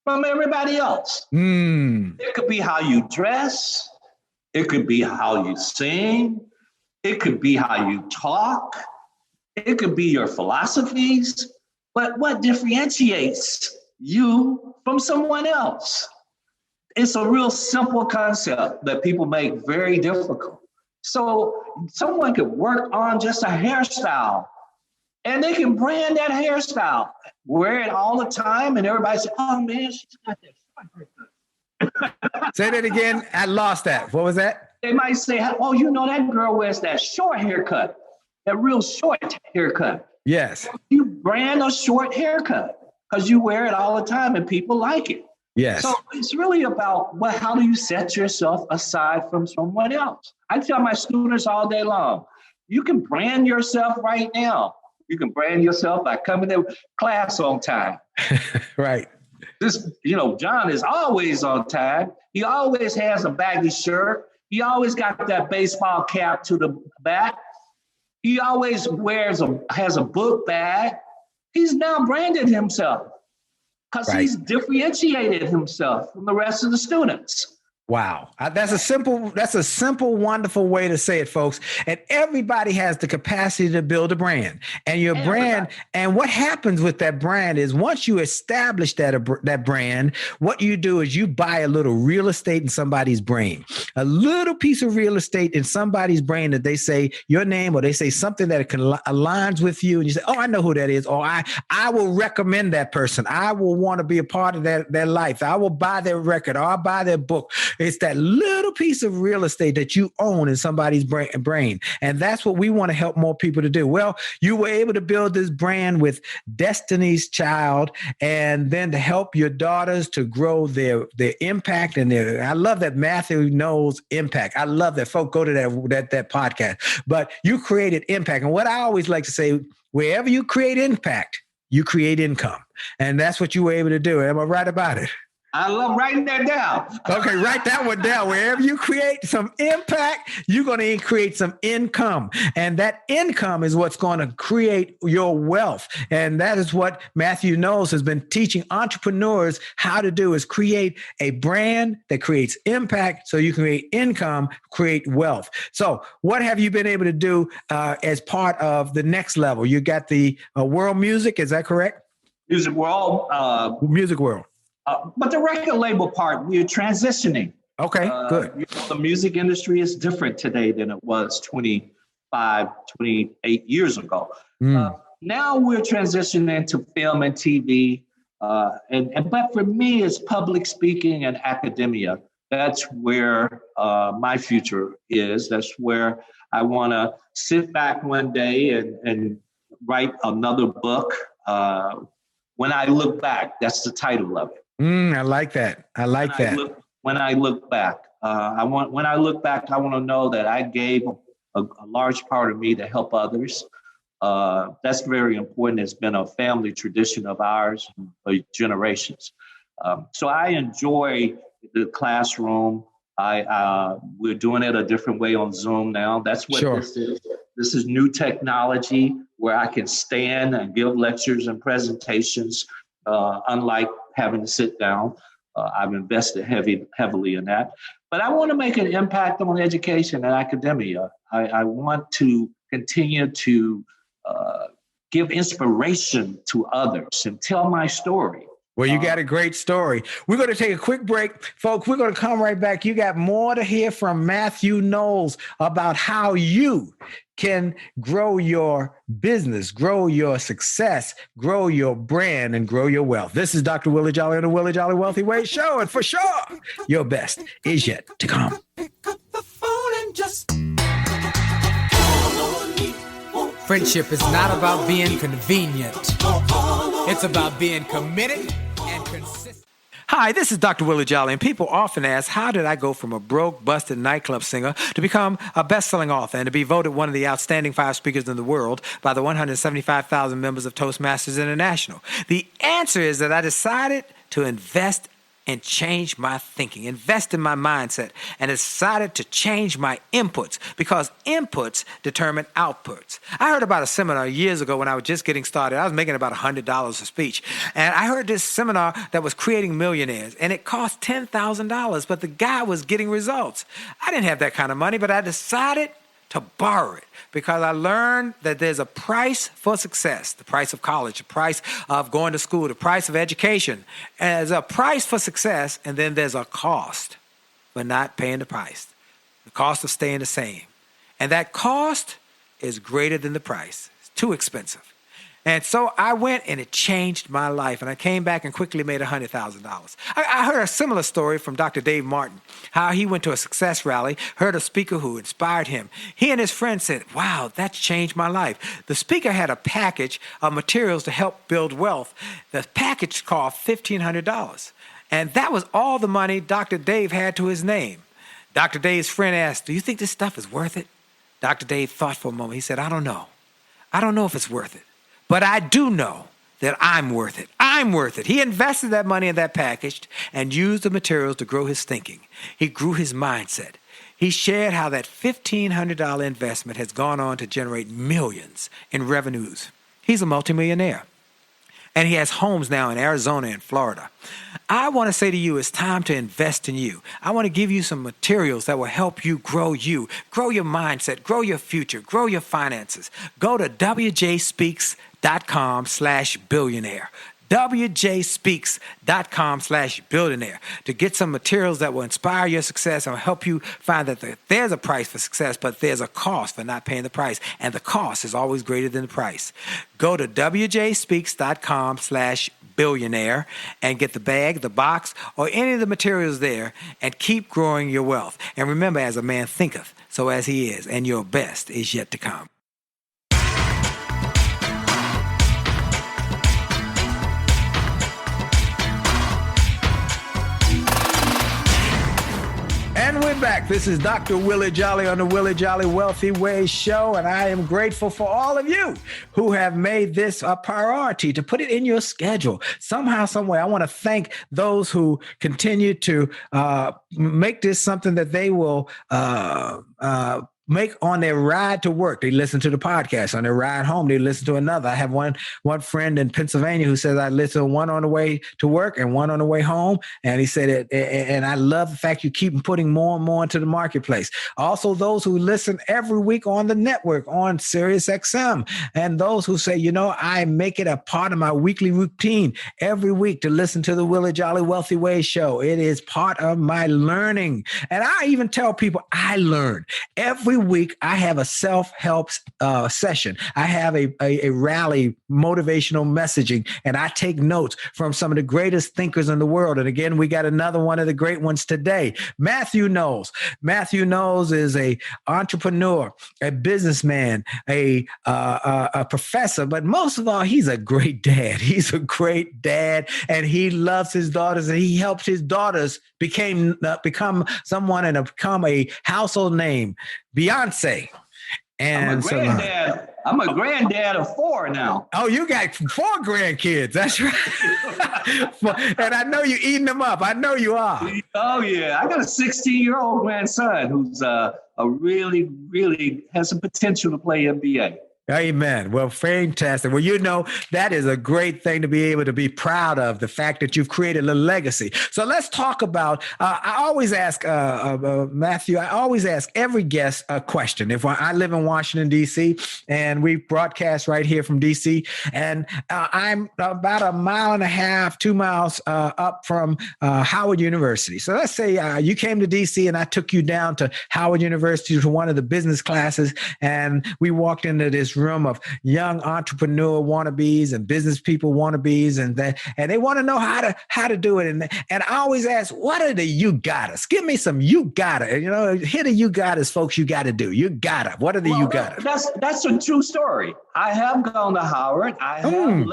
from everybody else? It could be how you dress. It could be how you sing. It could be how you talk. It could be your philosophies. But what differentiates you from someone else? It's a real simple concept that people make very difficult. So someone could work on just a hairstyle, and they can brand that hairstyle, wear it all the time, and everybody says, oh man, she's got that short haircut. Say that again. I lost that. What was that? They might say, oh, that girl wears that short haircut, that real short haircut. Yes. You brand a short haircut because you wear it all the time and people like it. Yes. So it's really about how do you set yourself aside from someone else? I tell my students all day long, you can brand yourself right now. You can brand yourself by coming to class on time. Right. John is always on time. He always has a baggy shirt. He always got that baseball cap to the back. He always has a book bag. He's now branded himself because he's differentiated himself from the rest of the students. Wow. That's a simple, wonderful way to say it, folks. And everybody has the capacity to build a brand. And your brand, and what happens with that brand is once you establish that brand, what you do is you buy a little real estate in somebody's brain, a little piece of real estate in somebody's brain that they say your name or they say something that aligns with you. And you say, oh, I know who that is. Or I will recommend that person. I will want to be a part of their life. I will buy their record or I'll buy their book. It's that little piece of real estate that you own in somebody's brain. And that's what we want to help more people to do. Well, you were able to build this brand with Destiny's Child, and then to help your daughters to grow their impact and I love that Matthew knows impact. I love that. Folks, go to that podcast. But you created impact. And what I always like to say, wherever you create impact, you create income. And that's what you were able to do. Am I right about it? I love writing that down. Okay, write that one down. Wherever you create some impact, you're going to create some income. And that income is what's going to create your wealth. And that is what Matthew Knowles has been teaching entrepreneurs how to do, is create a brand that creates impact so you can create income, create wealth. So what have you been able to do as part of the next level? You got the world music, is that correct? Music world. Music world. But the record label part, we're transitioning. Okay, good. The music industry is different today than it was 25, 28 years ago. Now we're transitioning to film and TV. But for me, it's public speaking and academia. That's where my future is. That's where I want to sit back one day and write another book. When I look back, that's the title of it. I like that. When I look back, I want to know that I gave a large part of me to help others. That's very important. It's been a family tradition of ours for generations. So I enjoy the classroom. We're doing it a different way on Zoom now. That's what this is. This is new technology where I can stand and give lectures and presentations, unlike having to sit down. I've invested heavily in that. But I want to make an impact on education and academia. I want to continue to give inspiration to others and tell my story. Well, you got a great story. We're going to take a quick break. Folks, we're going to come right back. You got more to hear from Matthew Knowles about how you can grow your business, grow your success, grow your brand, and grow your wealth. This is Dr. Willie Jolly on the Willie Jolly Wealthy Way Show. And for sure, your best is yet to come. Pick up the phone and just Friendship is not about being convenient. It's about being committed and consistent. Hi, this is Dr. Willie Jolly, and people often ask, how did I go from a broke, busted nightclub singer to become a best-selling author and to be voted one of the outstanding 5 speakers in the world by the 175,000 members of Toastmasters International? The answer is that I decided to invest and change my thinking, invest in my mindset, and decided to change my inputs, because inputs determine outputs. I heard about a seminar years ago when I was just getting started. I was making about $100 a speech. And I heard this seminar that was creating millionaires, and it cost $10,000, but the guy was getting results. I didn't have that kind of money, but I decided to borrow it, because I learned that there's a price for success, the price of college, the price of going to school, the price of education. And there's a price for success, and then there's a cost for not paying the price, the cost of staying the same. And that cost is greater than the price. It's too expensive. And so I went, and it changed my life. And I came back and quickly made $100,000. I heard a similar story from Dr. Dave Martin, how he went to a success rally, heard a speaker who inspired him. He and his friends said, wow, that's changed my life. The speaker had a package of materials to help build wealth. The package cost $1,500. And that was all the money Dr. Dave had to his name. Dr. Dave's friend asked, do you think this stuff is worth it? Dr. Dave thought for a moment. He said, I don't know. I don't know if it's worth it. But I do know that I'm worth it. I'm worth it. He invested that money in that package and used the materials to grow his thinking. He grew his mindset. He shared how that $1,500 investment has gone on to generate millions in revenues. He's a multimillionaire. And he has homes now in Arizona and Florida. I want to say to you, it's time to invest in you. I want to give you some materials that will help you, grow your mindset, grow your future, grow your finances. Go to wjspeaks.com/billionaire. wjspeaks.com/billionaire to get some materials that will inspire your success and will help you find that there's a price for success, but there's a cost for not paying the price. And the cost is always greater than the price. Go to wjspeaks.com/billionaire and get the bag, the box, or any of the materials there, and keep growing your wealth. And remember, as a man thinketh, so as he is, and your best is yet to come. And we're Welcome back. This is Dr. Willie Jolly on the Willie Jolly Wealthy Way Show, and I am grateful for all of you who have made this a priority to put it in your schedule. Somehow, some way, I want to thank those who continue to make this something that they will make on their ride to work. They listen to the podcast. On their ride home, they listen to another. I have one friend in Pennsylvania who says I listen to one on the way to work and one on the way home. And he said it, and I love the fact you keep putting more and more into the marketplace. Also, those who listen every week on the network on Sirius XM, and those who say, I make it a part of my weekly routine every week to listen to the Willie Jolly Wealthy Way Show. It is part of my learning. And I even tell people I learn every week. I have a self-help session. I have a rally motivational messaging, and I take notes from some of the greatest thinkers in the world. And again, we got another one of the great ones today, Matthew Knowles. Matthew Knowles is a entrepreneur, a businessman, a professor, but most of all, he's a great dad. He's a great dad, and he loves his daughters, and he helped his daughters become someone and become a household name. Beyonce. And I'm a granddad of 4 now. Oh, you got 4 grandkids. That's right. And I know you're eating them up. I know you are. Oh, yeah. I got a 16-year-old grandson who's really, really has some potential to play NBA. Amen. Well, fantastic. Well, that is a great thing to be able to be proud of, the fact that you've created a legacy. So let's talk about, I always ask, Matthew, I always ask every guest a question. If I live in Washington, D.C., and we broadcast right here from D.C., and I'm about 1.5 miles, 2 miles up from Howard University. So let's say you came to D.C. and I took you down to Howard University to one of the business classes, and we walked into this room of young entrepreneur wannabes and business people wannabes, and they want to know how to do it. And I always ask, what are the you gotta? Give me some you gotta. Here the you gotta, folks. You gotta do. You gotta. What are the you gotta? That's a true story. I have gone to Howard. I have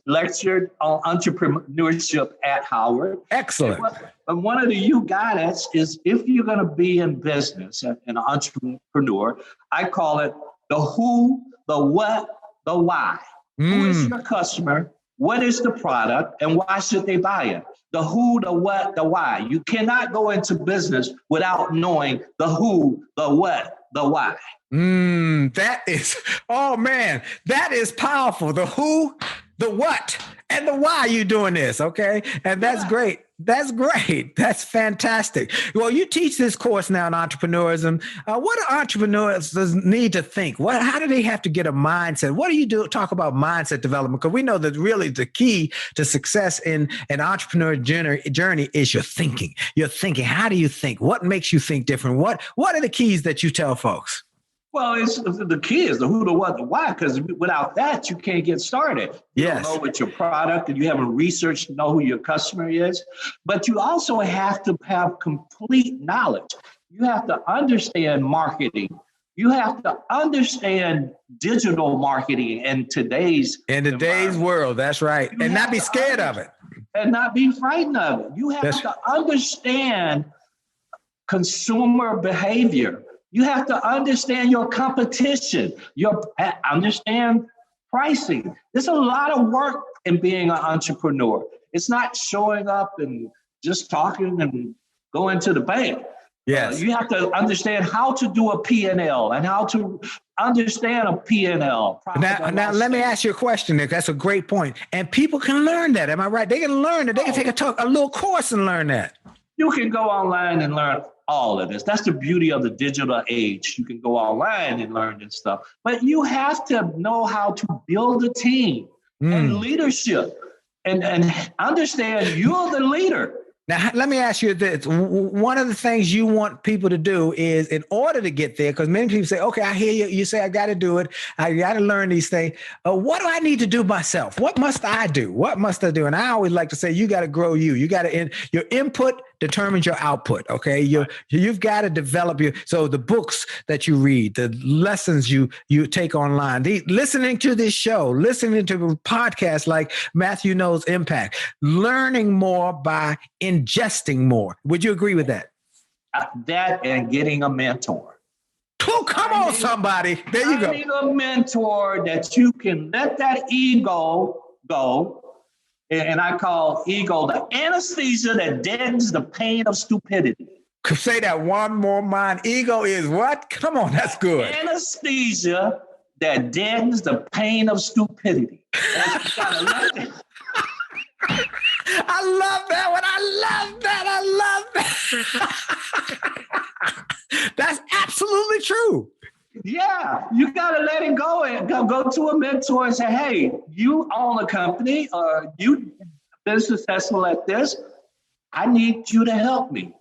lectured on entrepreneurship at Howard. Excellent. And one of the you gotta is, if you're going to be in business and an entrepreneur, I call it the who, the what, the why. Who is your customer? What is the product? And why should they buy it? The who, the what, the why. You cannot go into business without knowing the who, the what, the why. That is powerful. The who, the what, and the why you doing this, okay? And that's great. That's great. That's fantastic. Well, you teach this course now in entrepreneurism. What do entrepreneurs need to think? How do they have to get a mindset? What do you talk about mindset development? Because we know that really the key to success in an entrepreneur journey is your thinking. Your thinking. How do you think? What makes you think different? What are the keys that you tell folks? Well, the key is the who, the what, the why, because without that, you can't get started. You don't know what your product, and you haven't researched to know who your customer is. But you also have to have complete knowledge. You have to understand marketing. You have to understand digital marketing in today's world. That's right. And not be scared of it. And not be frightened of it. You have to understand consumer behavior. You have to understand your competition, understand pricing. There's a lot of work in being an entrepreneur. It's not showing up and just talking and going to the bank. Yes. You have to understand how to do a P&L and how to understand a P&L. Now let me ask you a question, Nick. That's a great point. And people can learn that. Am I right? They can learn it. They can take a little course and learn that. You can go online and learn all of this. That's the beauty of the digital age. You can go online and learn this stuff. But you have to know how to build a team and leadership and understand you're the leader. Now, let me ask you this. One of the things you want people to do is, in order to get there, because many people say, okay, I hear you. You say, I got to do it. I got to learn these things. What do I need to do myself? What must I do? What must I do? And I always like to say, you got to grow you. You got to, your input determines your output. Okay. You've got to develop so the books that you read, the lessons you take online, listening to this show, listening to podcasts like Matthew Knowles Impact, learning more by ingesting more. Would you agree with that? That and getting a mentor. Oh, come on, somebody. There you go. I need a mentor that you can let that ego go. And I call ego the anesthesia that deadens the pain of stupidity. Say that one more mind. Ego is what? Come on, that's good. Anesthesia that deadens the pain of stupidity. I love that one. I love that. That's absolutely true. Yeah, you got to let it go and go to a mentor and say, hey, you own a company or you've been successful at this. I need you to help me.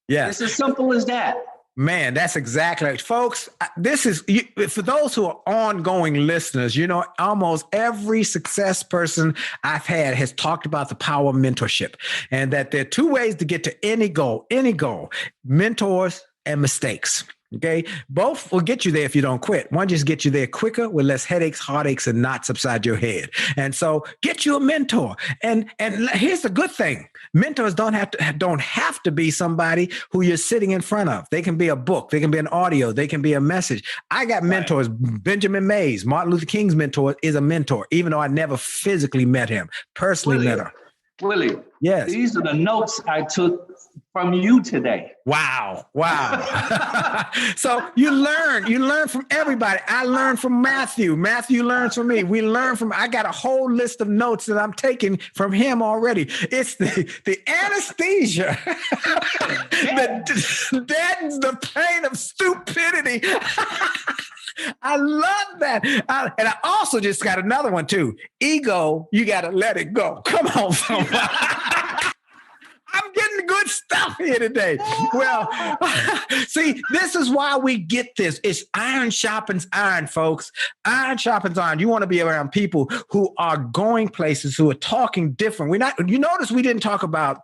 Yeah. It's as simple as that. Man, that's exactly right. Folks, this is, for those who are ongoing listeners, you know, almost every success person I've had has talked about the power of mentorship and that there are two ways to get to any goal, mentors and mistakes. Okay. Both will get you there if you don't quit. One just gets you there quicker with less headaches, heartaches, and knots upside your head. And so get you a mentor. And here's the good thing. Mentors don't have to be somebody who you're sitting in front of. They can be a book. They can be an audio. They can be a message. I got mentors. Right. Benjamin Mays, Martin Luther King's mentor, is a mentor, even though I never physically met him, personally met her. Willie, yes. These are the notes I took from you today. Wow. So you learn from everybody. I learned from Matthew. Matthew learns from me. I got a whole list of notes that I'm taking from him already. It's the anesthesia that deadens the pain of stupidity. I love that. And I also just got another one too. Ego, you got to let it go. Come on, somebody. I'm getting good stuff here today. Well, see, this is why we get this. It's iron sharpens iron, folks. Iron sharpens iron. You want to be around people who are going places, who are talking different. You notice we didn't talk about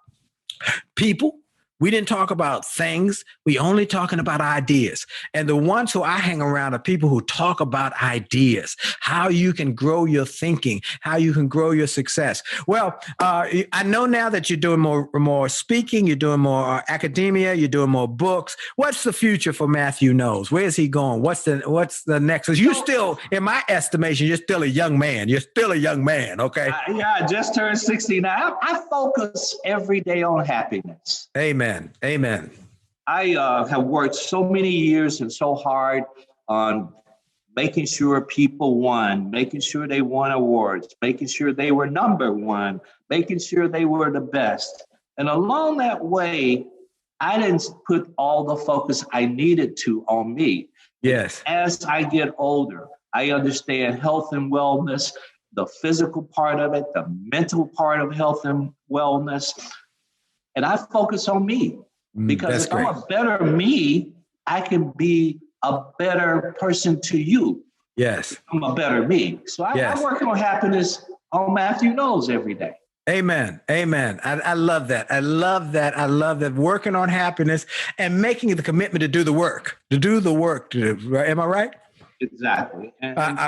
people. We didn't talk about things. We only talking about ideas. And the ones who I hang around are people who talk about ideas, how you can grow your thinking, how you can grow your success. Well, I know now that you're doing more speaking, you're doing more academia, you're doing more books. What's the future for Matthew Knowles? Where's he going? What's the next? Because you still, in my estimation, you're still a young man. You're still a young man, okay? I just turned 69. I focus every day on happiness. Amen. I have worked so many years and so hard on making sure people won, making sure they won awards, making sure they were number one, making sure they were the best. And along that way, I didn't put all the focus I needed to on me. Yes. As I get older, I understand health and wellness, the physical part of it, the mental part of health and wellness. And I focus on me because if I'm a better me, I can be a better person to you. Yes. I'm a better me. So I work on happiness on Matthew Knowles every day. Amen. I love that. I love that. Working on happiness and making the commitment to do the work. Am I right? Exactly.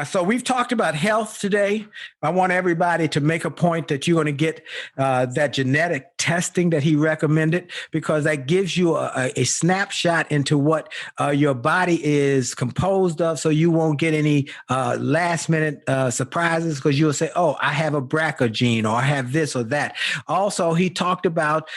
So we've talked about health today. I want everybody to make a point that you're going to get that genetic testing that he recommended, because that gives you a snapshot into what your body is composed of, so you won't get any last minute surprises, because you'll say, oh, I have a BRCA gene, or I have this or that. Also, he talked about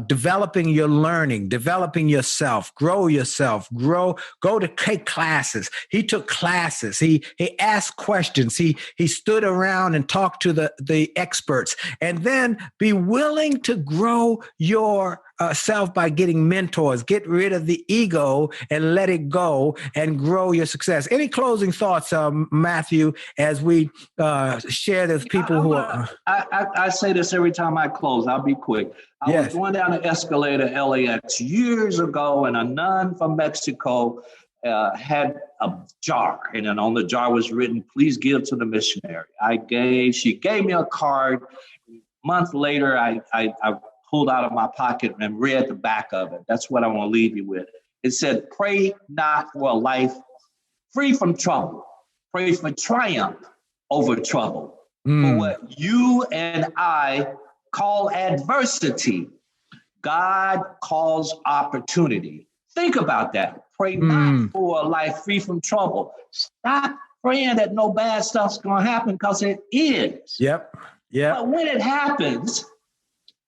developing your learning, developing yourself, go to take classes. He took classes. He asked questions. He stood around and talked to the experts, and then be willing to grow your self by getting mentors. Get rid of the ego and let it go and grow your success. Any closing thoughts, Matthew, as we share this people who are... I say this every time I close. I'll be quick. I was going down the escalator at LAX years ago, and a nun from Mexico had a jar, and then on the jar was written, "Please give to the missionary." She gave me a card. A month later, I pulled out of my pocket and read the back of it. That's what I want to leave you with. It said, "Pray not for a life free from trouble. Pray for triumph over trouble. For what you and I call adversity God calls opportunity. Think about that. Pray not for a life free from trouble. Stop praying that no bad stuff's going to happen, because it is. Yep. But when it happens,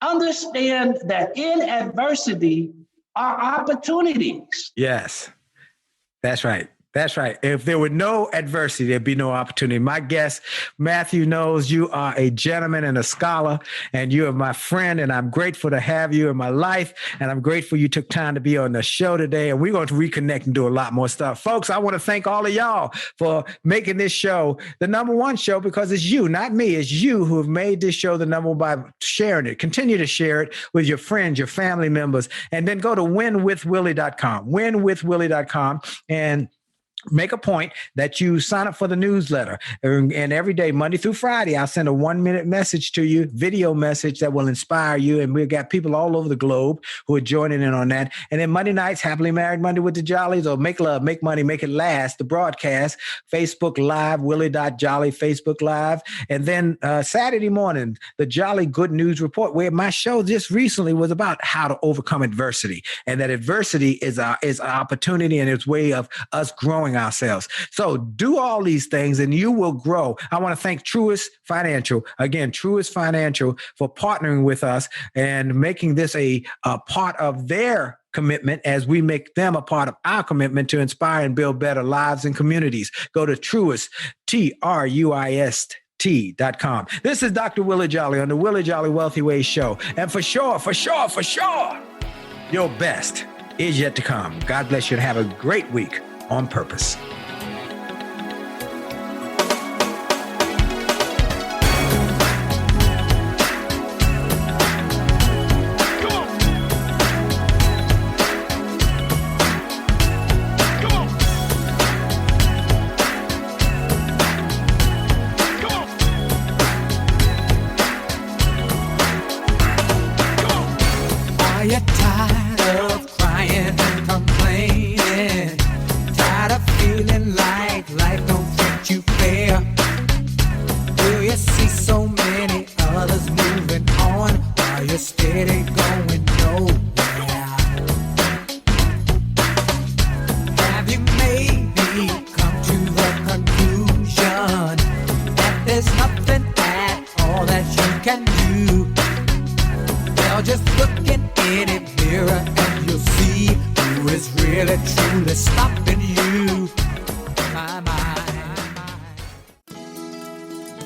understand that in adversity are opportunities. Yes, that's right. That's right. If there were no adversity, there'd be no opportunity. My guest, Matthew, knows you are a gentleman and a scholar, and you are my friend, and I'm grateful to have you in my life, and I'm grateful you took time to be on the show today, and we're going to reconnect and do a lot more stuff. Folks, I want to thank all of y'all for making this show the number one show, because it's you, not me. It's you who have made this show the number one by sharing it. Continue to share it with your friends, your family members, and then go to winwithwillie.com, winwithwillie.com, and make a point that you sign up for the newsletter. And every day, Monday through Friday, I'll send a 1-minute message to you, video message that will inspire you. And we've got people all over the globe who are joining in on that. And then Monday nights, Happily Married Monday with the Jollies, or Make Love, Make Money, Make It Last, the broadcast, Facebook Live, Willie.Jolly, Facebook Live. And then Saturday morning, the Jolly Good News Report, where my show just recently was about how to overcome adversity. And that adversity is an opportunity, and it's a way of us growing ourselves. So do all these things and you will grow. I want to thank Truist Financial, again, Truist Financial, for partnering with us and making this a part of their commitment as we make them a part of our commitment to inspire and build better lives and communities. Go to Truist, TRUIST.com. This is Dr. Willie Jolly on the Willie Jolly Wealthy Ways Show. And for sure, your best is yet to come. God bless you and have a great week on purpose. Are you tired of crying and complaining? Tired of feeling like life don't treat you fair? Do you see so many others moving on while you're steady going nowhere? Have you maybe come to the conclusion that there's nothing at all that you can do? Well, just look in any mirror and you'll see who is really truly stopping you.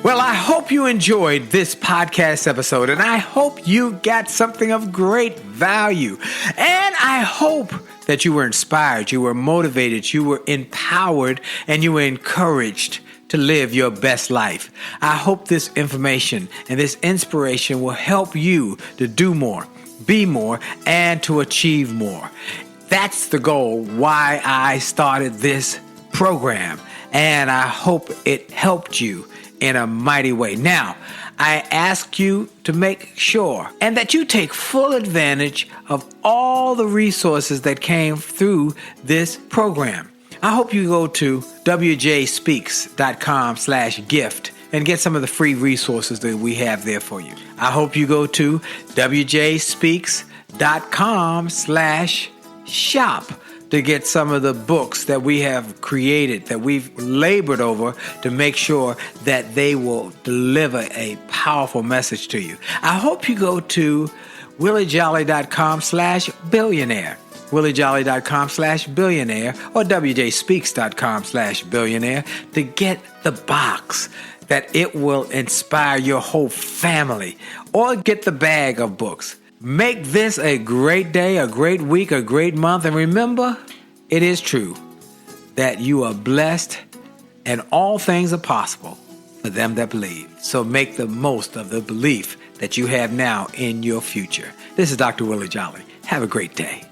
Well, I hope you enjoyed this podcast episode, and I hope you got something of great value. And I hope that you were inspired, you were motivated, you were empowered, and you were encouraged to live your best life. I hope this information and this inspiration will help you to do more, be more, and to achieve more. That's the goal why I started this program, and I hope it helped you in a mighty way. Now, I ask you to make sure and that you take full advantage of all the resources that came through this program. I hope you go to wjspeaks.com/gift and get some of the free resources that we have there for you. I hope you go to wjspeaks.com/shop to get some of the books that we have created, that we've labored over to make sure that they will deliver a powerful message to you. I hope you go to williejolly.com/billionaire. williejolly.com/billionaire or wjspeaks.com/billionaire to get the box that it will inspire your whole family, or get the bag of books. Make this a great day, a great week, a great month. And remember, it is true that you are blessed and all things are possible for them that believe. So make the most of the belief that you have now in your future. This is Dr. Willie Jolly. Have a great day.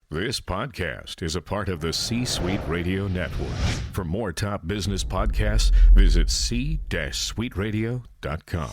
This podcast is a part of the C-Suite Radio Network. For more top business podcasts, visit c-suiteradio.com.